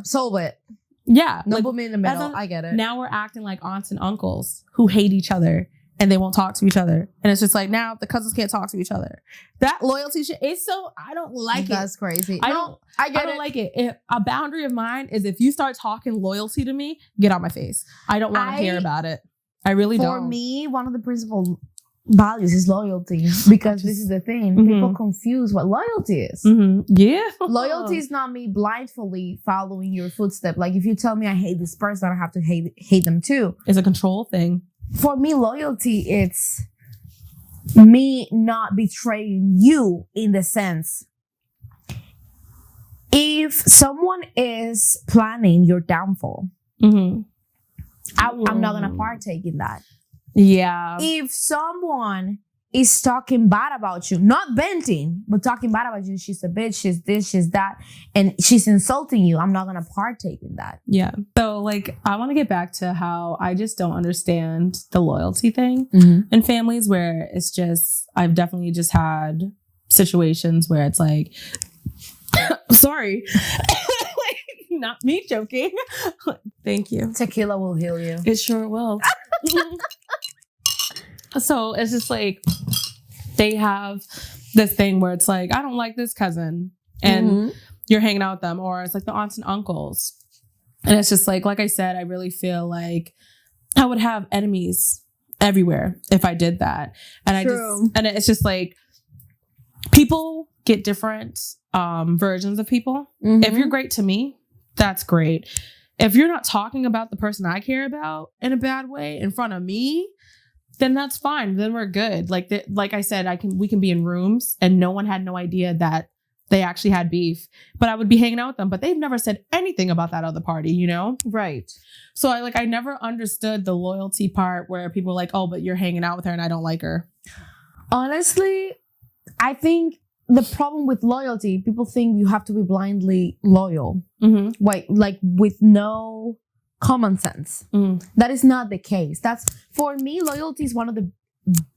Solve it. Yeah. No, put me in the middle. I get it. Now we're acting like aunts and uncles who hate each other and they won't talk to each other. And it's just like, now the cousins can't talk to each other. That loyalty shit is so, I don't like it. That's crazy. I don't like it. If a boundary of mine is if you start talking loyalty to me, get out my face. I don't want to hear about it. I really don't. For me, one of the principal values is loyalty because this is the thing. People confuse what loyalty is. Yeah. Loyalty is not me blindly following your footsteps. Like if you tell me I hate this person, I have to hate them too. It's a control thing. For me, loyalty, it's me not betraying you in the sense. If someone is planning your downfall, I'm not going to partake in that. Yeah. If someone is talking bad about you, not venting, but talking bad about you, she's a bitch, she's this, she's that, and she's insulting you, I'm not going to partake in that. Yeah. So, like, I want to get back to how I just don't understand the loyalty thing in families where it's just, I've definitely just had situations where it's like, sorry, not me joking. Thank you. Tequila will heal you. It sure will. So it's just like they have this thing where it's like, I don't like this cousin and you're hanging out with them, or it's like the aunts and uncles. And it's just like I said, I really feel like I would have enemies everywhere if I did that. And it's just like people get different versions of people. If you're great to me, that's great. If you're not talking about the person I care about in a bad way in front of me, then that's fine. Then we're good. Like I said, we can be in rooms and no one had no idea that they actually had beef, but I would be hanging out with them, but they've never said anything about that other party, you know? Right. So I never understood the loyalty part where people were like, oh, but you're hanging out with her and I don't like her. Honestly, I think the problem with loyalty, people think you have to be blindly loyal. Like with no common sense. That is not the case. That's, for me, loyalty is one of the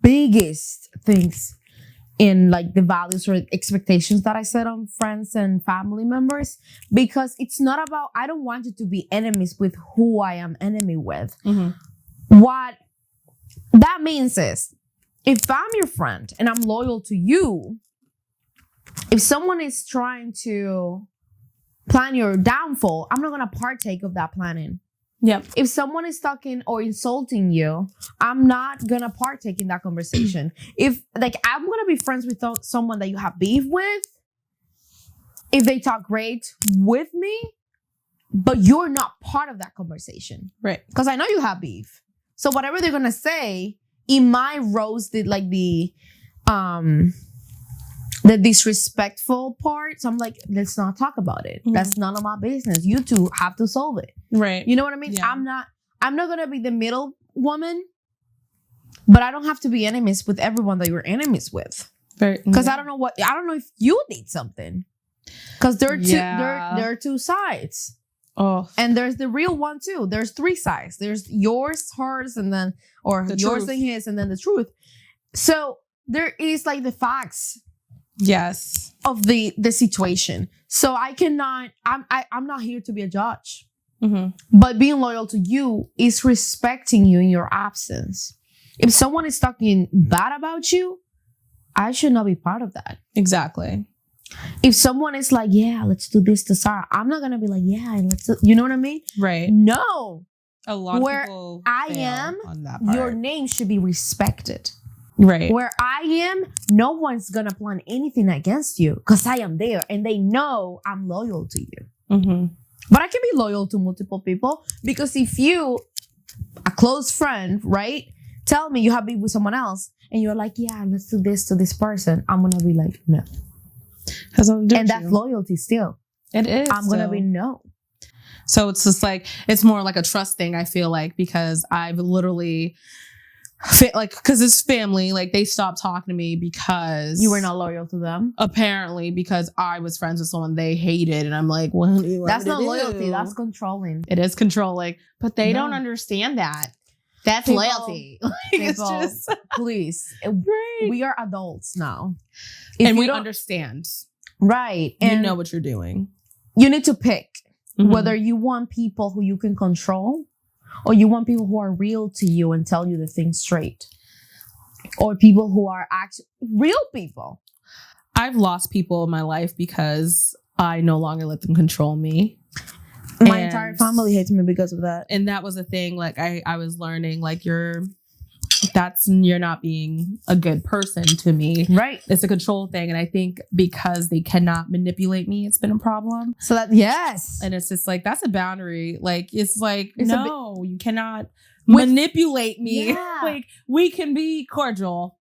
biggest things in like the values or expectations that I set on friends and family members, because it's not about, I don't want you to be enemies with who I am enemy with. What that means is, if I'm your friend and I'm loyal to you, if someone is trying to plan your downfall, I'm not going to partake of that planning. Yep. If someone is talking or insulting you, I'm not going to partake in that conversation. If, like, I'm going to be friends with someone that you have beef with, if they talk great with me, but you're not part of that conversation. Right. Because I know you have beef. So whatever they're going to say, it might roast it, like the disrespectful part. So I'm like, let's not talk about it. That's none of my business. You two have to solve it. Right. You know what I mean? Yeah. I'm not gonna be the middle woman, but I don't have to be enemies with everyone that you're enemies with. Because I don't know if you need something. Because there are two sides. Oh. And there's the real one too. There's three sides. There's yours, hers, and then yours and his, and then the truth. So there is like the facts. Yes. Of the situation. So I'm not here to be a judge. But being loyal to you is respecting you in your absence. If someone is talking bad about you, I should not be part of that. Exactly. If someone is like, yeah, let's do this to Sarah, I'm not gonna be like, yeah, let's do, you know what I mean? Right. No. A lot of where people I fail am, on that part. your name should be respected. Right. Where I am, no one's gonna plan anything against you because I am there and they know I'm loyal to you. Mm-hmm. But I can be loyal to multiple people because if you, a close friend, right, tell me you have been with someone else and you're like, yeah, let's do this to this person, I'm gonna be like, no. And that's loyalty still. It is. I'm gonna be no. So it's just like, it's more like a trust thing, I feel like, because I've literally, because it's family, like they stopped talking to me because you were not loyal to them. Apparently, because I was friends with someone they hated, and I'm like, well, that's not loyalty. That's controlling. It is controlling, but they don't understand that. That's loyalty. It's just please. Right. We are adults now, and we don't understand. Right, and you know what you're doing. You need to pick whether you want people who you can control. Or you want people who are real to you and tell you the thing straight. Or people who are actually real people. I've lost people in my life because I no longer let them control me. My entire family hates me because of that. And that was a thing, like I was learning, like you're not being a good person to me. Right. It's a control thing. And I think because they cannot manipulate me, it's been a problem. So that, yes. And it's just like, that's a boundary. Like, it's like, no, you cannot manipulate me. Yeah. Like, we can be cordial.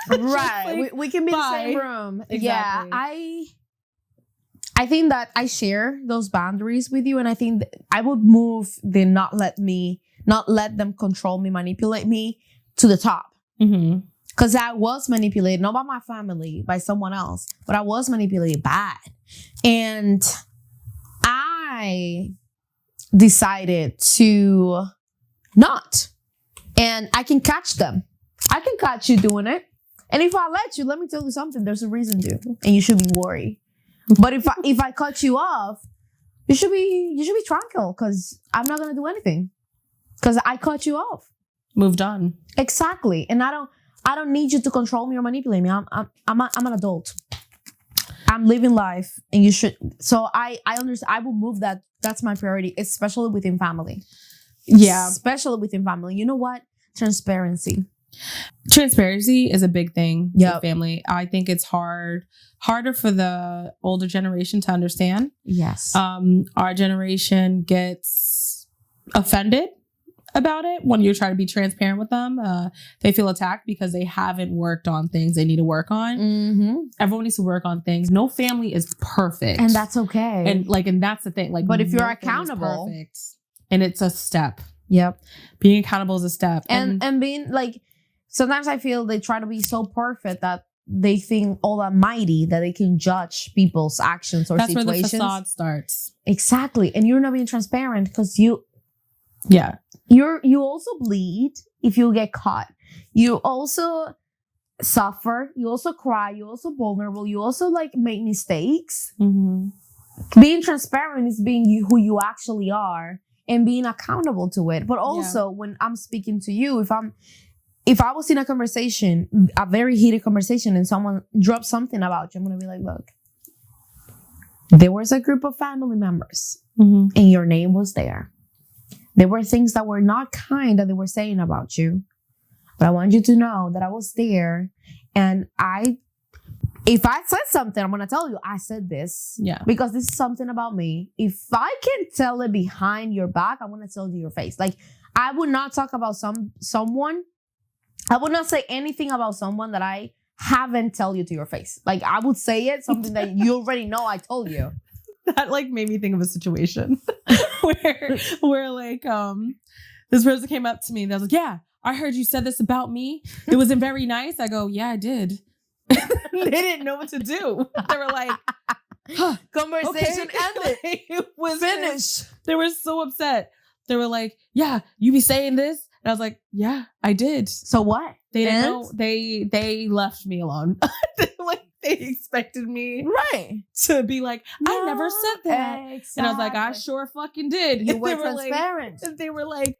Right. Like, we can be in the same room. Exactly. Yeah. I think that I share those boundaries with you. And I think I would move the not let them control me, manipulate me to the top. Because I was manipulated, not by my family, by someone else, but I was manipulated bad. And I decided to not. And I can catch them. I can catch you doing it. And if I let me tell you something, there's a reason to. And you should be worried. But if I cut you off, you should be tranquil because I'm not gonna do anything. Because I cut you off. Moved on. Exactly. And I don't need you to control me or manipulate me. I'm an adult. I'm living life and you should. So I understand. I will move that. That's my priority, especially within family. Yeah. Especially within family. You know what? Transparency. Transparency is a big thing with family. I think it's harder for the older generation to understand. Yes. Our generation gets offended about it when you try to be transparent with them. They feel attacked because they haven't worked on things they need to work on. Everyone needs to work on things. No family is perfect, and that's okay. And that's the thing. Like, but if you're accountable, perfect, and it's a step. Yep, being accountable is a step, and being like. Sometimes I feel they try to be so perfect that they think all almighty that they can judge people's actions or situations. That's where the facade starts. Exactly, and you're not being transparent because you also bleed if you get caught. You also suffer. You also cry. You also vulnerable. You also like make mistakes. Being transparent is being who you actually are and being accountable to it. But also when I'm speaking to you, if I was in a conversation, a very heated conversation, and someone dropped something about you, I'm going to be like, look, there was a group of family members and your name was there. There were things that were not kind that they were saying about you. But I want you to know that I was there. And if I said something, I'm going to tell you, I said this. Yeah. Because this is something about me. If I can tell it behind your back, I'm going to tell it to your face. Like, I would not talk about someone. I would not say anything about someone that I haven't tell you to your face. Like, I would say it, something that you already know I told you. That like made me think of a situation where like this person came up to me and I was like, yeah, I heard you said this about me. It wasn't very nice. I go, yeah, I did. They didn't know what to do. They were like, conversation ended. It was finished. They were so upset. They were like, yeah, you be saying this? And I was like, yeah, I did. So what? They didn't know. They left me alone. Like they expected me to be like, I never said that. Exactly. And I was like, I sure fucking did. You were transparent. And they were like,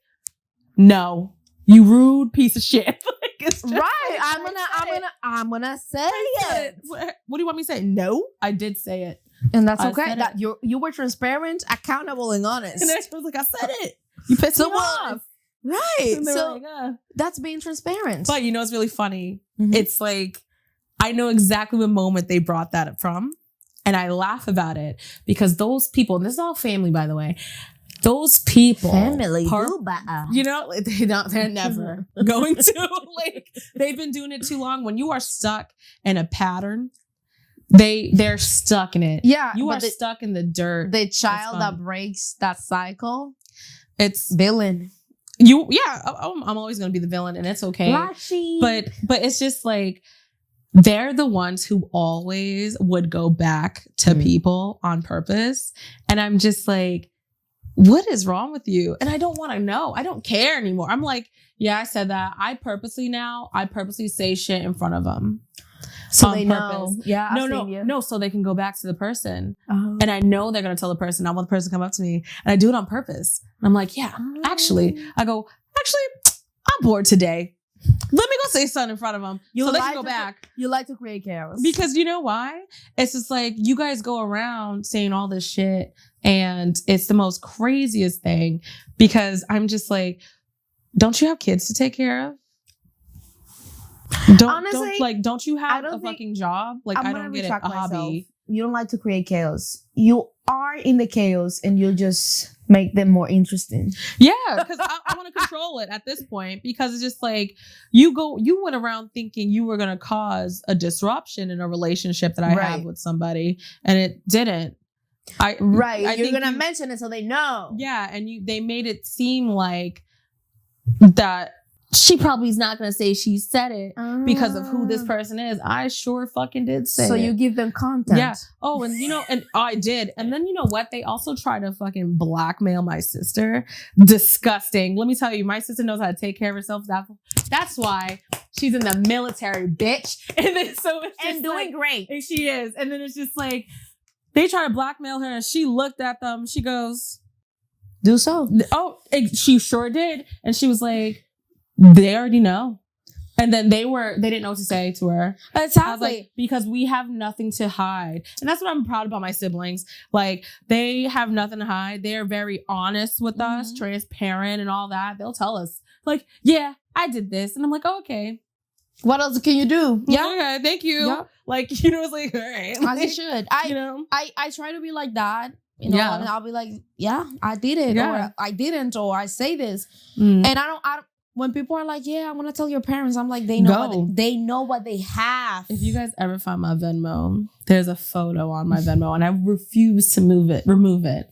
no. You rude piece of shit. Like, it's just right. I'm gonna say it. What do you want me to say? No, I did say it. And that's okay. That you were transparent, accountable, and honest. And I was like, I said it. You pissed me off. Right. So like, that's being transparent. But you know, it's really funny. Mm-hmm. It's like, I know exactly what moment they brought that up from. And I laugh about it because those people, and this is all family, by the way, those people, family, you know, they're never going to, like, they've been doing it too long. When you are stuck in a pattern, they're stuck in it. Yeah. You are stuck in the dirt. The child that breaks that cycle, it's villain. I'm always going to be the villain, and it's okay. But it's just like, they're the ones who always would go back to people on purpose. And I'm just like, what is wrong with you? And I don't want to know. I don't care anymore. I'm like, yeah, I said that. I purposely say shit in front of them. So they know. Yeah. No. So they can go back to the person. Oh. And I know they're going to tell the person. I want the person to come up to me. And I do it on purpose. And I'm like, yeah, actually, I'm bored today. Let me go say something in front of them so they can go back. You like to create chaos. Because you know why? It's just like, you guys go around saying all this shit, and it's the most craziest thing, because I'm just like, don't you have kids to take care of? Don't you have a fucking job? Like, I don't get it. A hobby. You don't like to create chaos. You are in the chaos, and you just make them more interesting. Yeah, because I want to control it at this point, because it's just like, you went around thinking you were going to cause a disruption in a relationship that I have with somebody, and it didn't. You're going to mention it so they know. Yeah, and they made it seem like that she probably is not going to say she said it because of who this person is. I sure fucking did say it. So you give them content. Yeah. Oh, and and I did. And then you know what? They also try to fucking blackmail my sister. Disgusting. Let me tell you, my sister knows how to take care of herself. That's why she's in the military, bitch. And then so it's just doing great. And she is. And then it's just like, they try to blackmail her, and she looked at them. She goes, do so. Oh, she sure did. And she was like, they already know. And then they didn't know what to say to her. Exactly. Like, because we have nothing to hide. And that's what I'm proud about my siblings. Like, they have nothing to hide. They're very honest with us, transparent and all that. They'll tell us, like, yeah, I did this. And I'm like, oh, okay. What else can you do? Yeah. Okay, thank you. Yeah. Like, it's like, all right. As you should. I try to be like that. And I'll be like, yeah, I did it. Yeah. Or I didn't. Or I say this. And I don't when people are like, yeah, I want to tell your parents, I'm like, they know what they have. If you guys ever find my Venmo, there's a photo on my Venmo, and I refuse to remove it,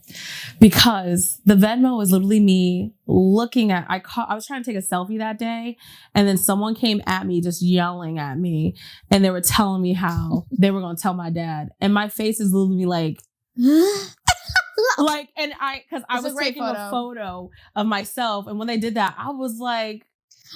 because the Venmo is literally me looking at, I was trying to take a selfie that day, and then someone came at me just yelling at me, and they were telling me how they were going to tell my dad. And my face is literally like, like, and because I was taking a photo of myself, and when they did that, I was like,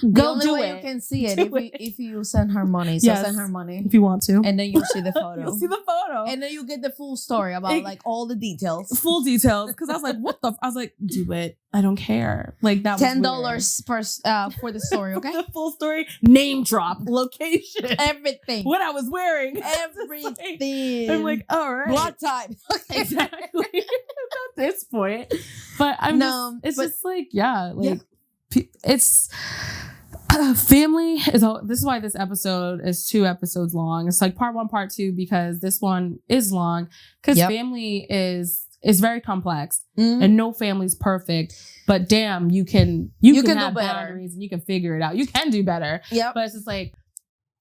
the only way you can see it if you send her money. So send her money if you want to, and then you'll see the photo. You'll see the photo, and then you get the full story about like all the details, full details. Because I was like, what the? I was like, do it. I don't care. Like, that was $10 for the story. Okay, the full story, name drop, location, everything, what I was wearing, everything. I'm like, all right, block time. Exactly. At this point, but just like, yeah, like it's. Family is this is why this episode is 2 episodes long. It's like part 1, part 2, because this one is long, because family is very complex, and no family's perfect, but damn, you can have boundaries, and you can figure it out. You can do better. But it's just like,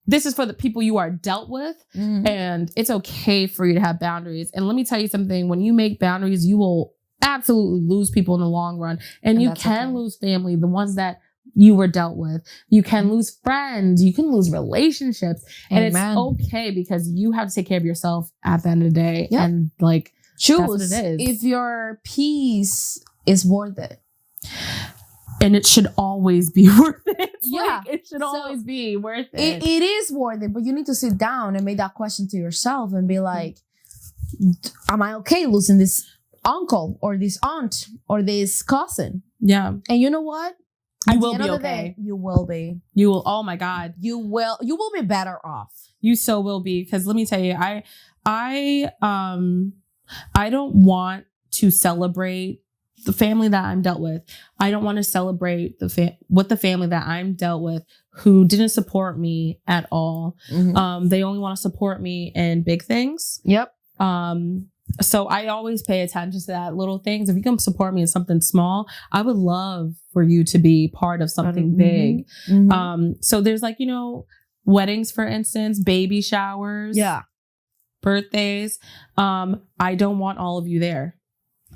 this is for the people you are dealt with, and it's okay for you to have boundaries. And let me tell you something, when you make boundaries, you will absolutely lose people in the long run, and you can lose family, the ones that you were dealt with. You can lose friends. You can lose relationships. And it's okay, because you have to take care of yourself at the end of the day. And like, choose what it is. If your peace is worth it. And it should always be worth it. It should always be worth it. It is worth it, but you need to sit down and make that question to yourself and be like, am I okay losing this uncle or this aunt or this cousin? Yeah. And you know what? You will be okay. You will be. You will. Oh my God. You will be better off. You so will be. Because let me tell you, I don't want to celebrate the family that I'm dealt with. I don't want to celebrate with the family that I'm dealt with who didn't support me at all. Mm-hmm. They only want to support me in big things. Yep. So I always pay attention to that little things. If you can support me in something small, I would love for you to be part of something big. Mm-hmm. So there's like, weddings, for instance, baby showers, birthdays. I don't want all of you there.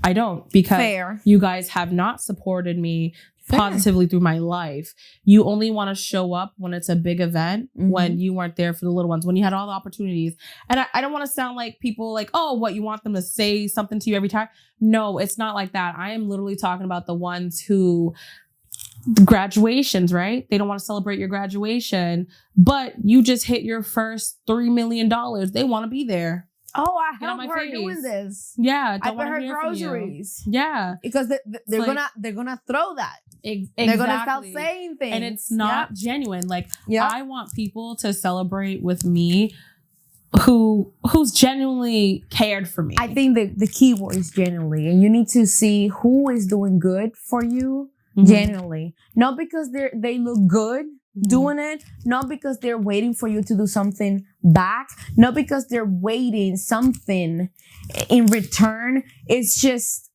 I don't, because you guys have not supported me positively through my life. You only want to show up when it's a big event, when you weren't there for the little ones, when you had all the opportunities. And I don't want to sound like people like, oh, what, you want them to say something to you every time? No, it's not like that. I am literally talking about the ones who graduations, right? They don't want to celebrate your graduation, but you just hit your first $3 million. They want to be there. Oh, I helped her doing this. Yeah, I put her groceries. Yeah, because they're gonna throw that. Exactly. They're gonna start saying things, and it's not genuine. Like, I want people to celebrate with me who's genuinely cared for me. I think the key word is genuinely, and you need to see who is doing good for you genuinely, not because they look good doing it, not because they're waiting for you to do something back, not because they're waiting something in return. It's just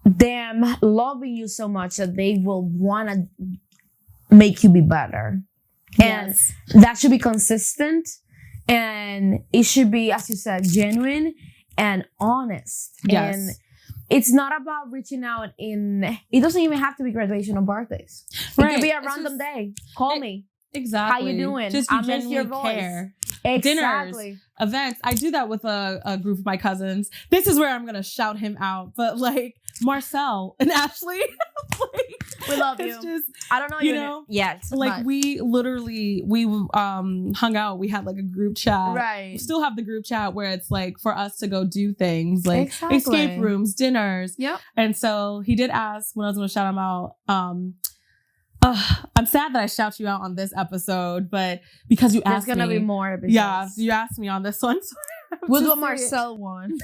them loving you so much that they will want to make you be better. Yes. And that should be consistent, and it should be, as you said, genuine and honest. Yes. And it's not about reaching out it doesn't even have to be graduation or birthdays. It could be a random day. Call me. Exactly. How you doing? Just I miss your voice. Care. Exactly. Dinners, events. I do that with a group of my cousins. This is where I'm going to shout him out. But like Marcel and Ashley, we love you. Just, I don't know you. Yeah. Like we hung out. We had like a group chat. Right. We still have the group chat where it's like for us to go do things like escape rooms, dinners. Yep. And so he did ask when I was going to shout him out. I'm sad that I shout you out on this episode, but because you asked me. There's going to be more episodes. Yeah, you asked me on this one. So we'll do a Marcel one.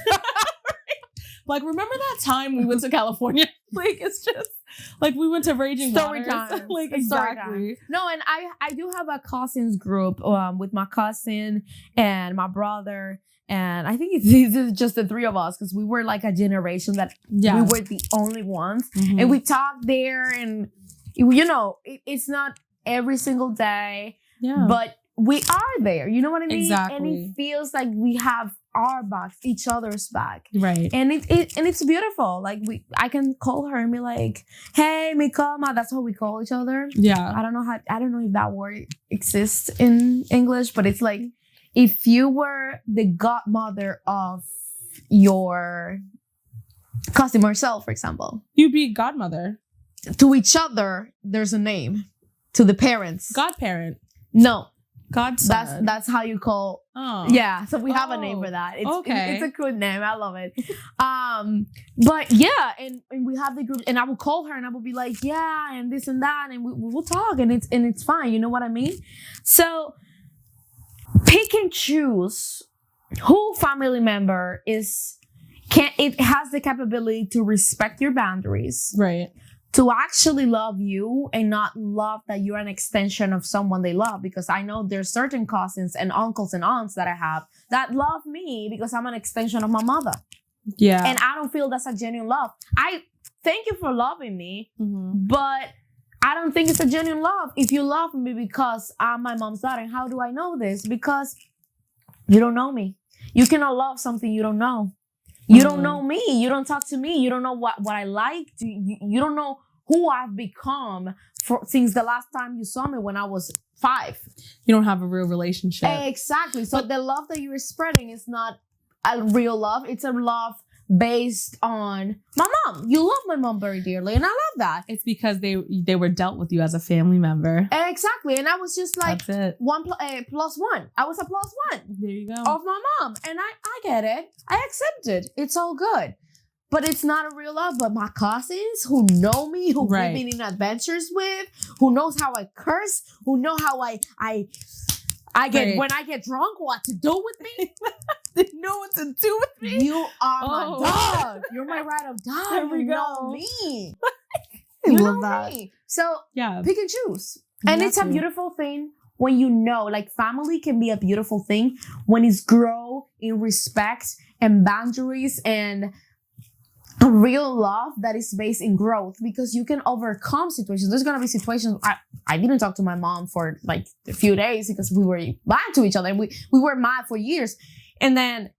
Like, remember that time we went to California? Like, it's just, like, we went to Raging Waters. Like, exactly. No, and I do have a cousins group with my cousin and my brother. And I think it's just the three of us, because we were like a generation that we were the only ones. Mm-hmm. And we talked there, and it's not every single day, but we are there. You know what I mean? Exactly. And it feels like we have our backs, each other's back. Right. And it's beautiful. Like I can call her and be like, "Hey, mi cama." That's how we call each other. Yeah. I don't know if that word exists in English, but it's like if you were the godmother of your cousin Marcel, for example. You'd be godmother. To each other, there's a name. To the parents. Godparent. No. Godson. That's how you call. Oh. Yeah. So we have a name for that. It's a good name. I love it. But yeah, and we have the group, and I will call her and I will be like, yeah, and this and that, and we will talk, and it's fine. You know what I mean? So pick and choose who family member it has the capability to respect your boundaries. Right. To actually love you and not love that you're an extension of someone they love. Because I know there's certain cousins and uncles and aunts that I have that love me because I'm an extension of my mother. Yeah. And I don't feel that's a genuine love. I thank you for loving me, but I don't think it's a genuine love. If you love me because I'm my mom's daughter, and how do I know this? Because you don't know me. You cannot love something you don't know. You don't know me. You don't talk to me. You don't know what I like. You don't know who I've become since the last time you saw me when I was 5. You don't have a real relationship. Exactly. So the love that you're spreading is not a real love. It's a love based on my mom. You love my mom very dearly, and I love that. It's because they were dealt with you as a family member. Exactly. And I was just like, that's it. plus one. I was a plus one. There you go. Of my mom. And I get it. I accept it. It's all good. but it's not a real love. But my cousins who know me, who we've been in adventures with, who knows how I curse, who know how I get when I get drunk, what to do with me. They know what to do with me. You are my dog. You're my ride or die. There we you go. know me. I you love know that. me. So Yeah, pick and choose. And it's a beautiful thing when you know, like family can be a beautiful thing when it's grow in respect and boundaries and a real love that is based in growth, because you can overcome situations. There's going to be situations. I didn't talk to my mom for like a few days because we were mad to each other. We were mad for years. And then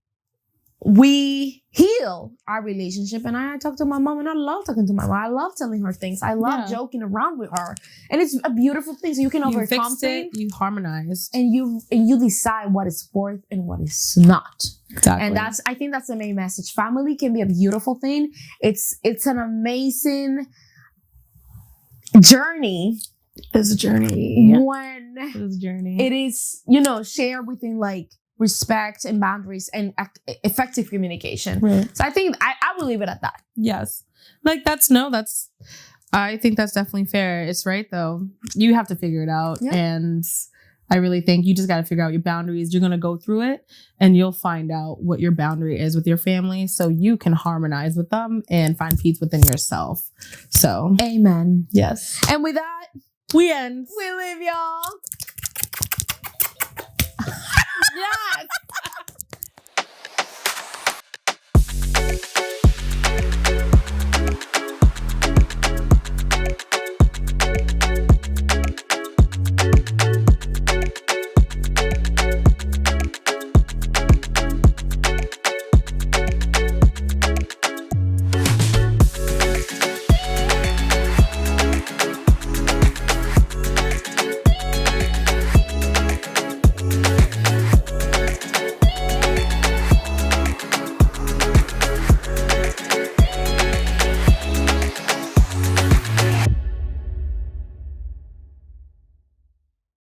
we heal our relationship. And I talk to my mom, and I love talking to my mom. I love telling her things. I love joking around with her. And it's a beautiful thing. So you can overcome things. You harmonize. And you decide what is worth and what is not. Exactly. And I think that's the main message. Family can be a beautiful thing. It's an amazing journey. It's a journey. When it is a journey. It is, shared within like respect and boundaries and effective communication. Right. So I think I will leave it at that. Yes. Like I think that's definitely fair. It's right though. You have to figure it out. Yeah. And I really think you just got to figure out your boundaries. You're going to go through it and you'll find out what your boundary is with your family so you can harmonize with them and find peace within yourself. So. Amen. Yes. And with that, we end. We leave y'all. Yes.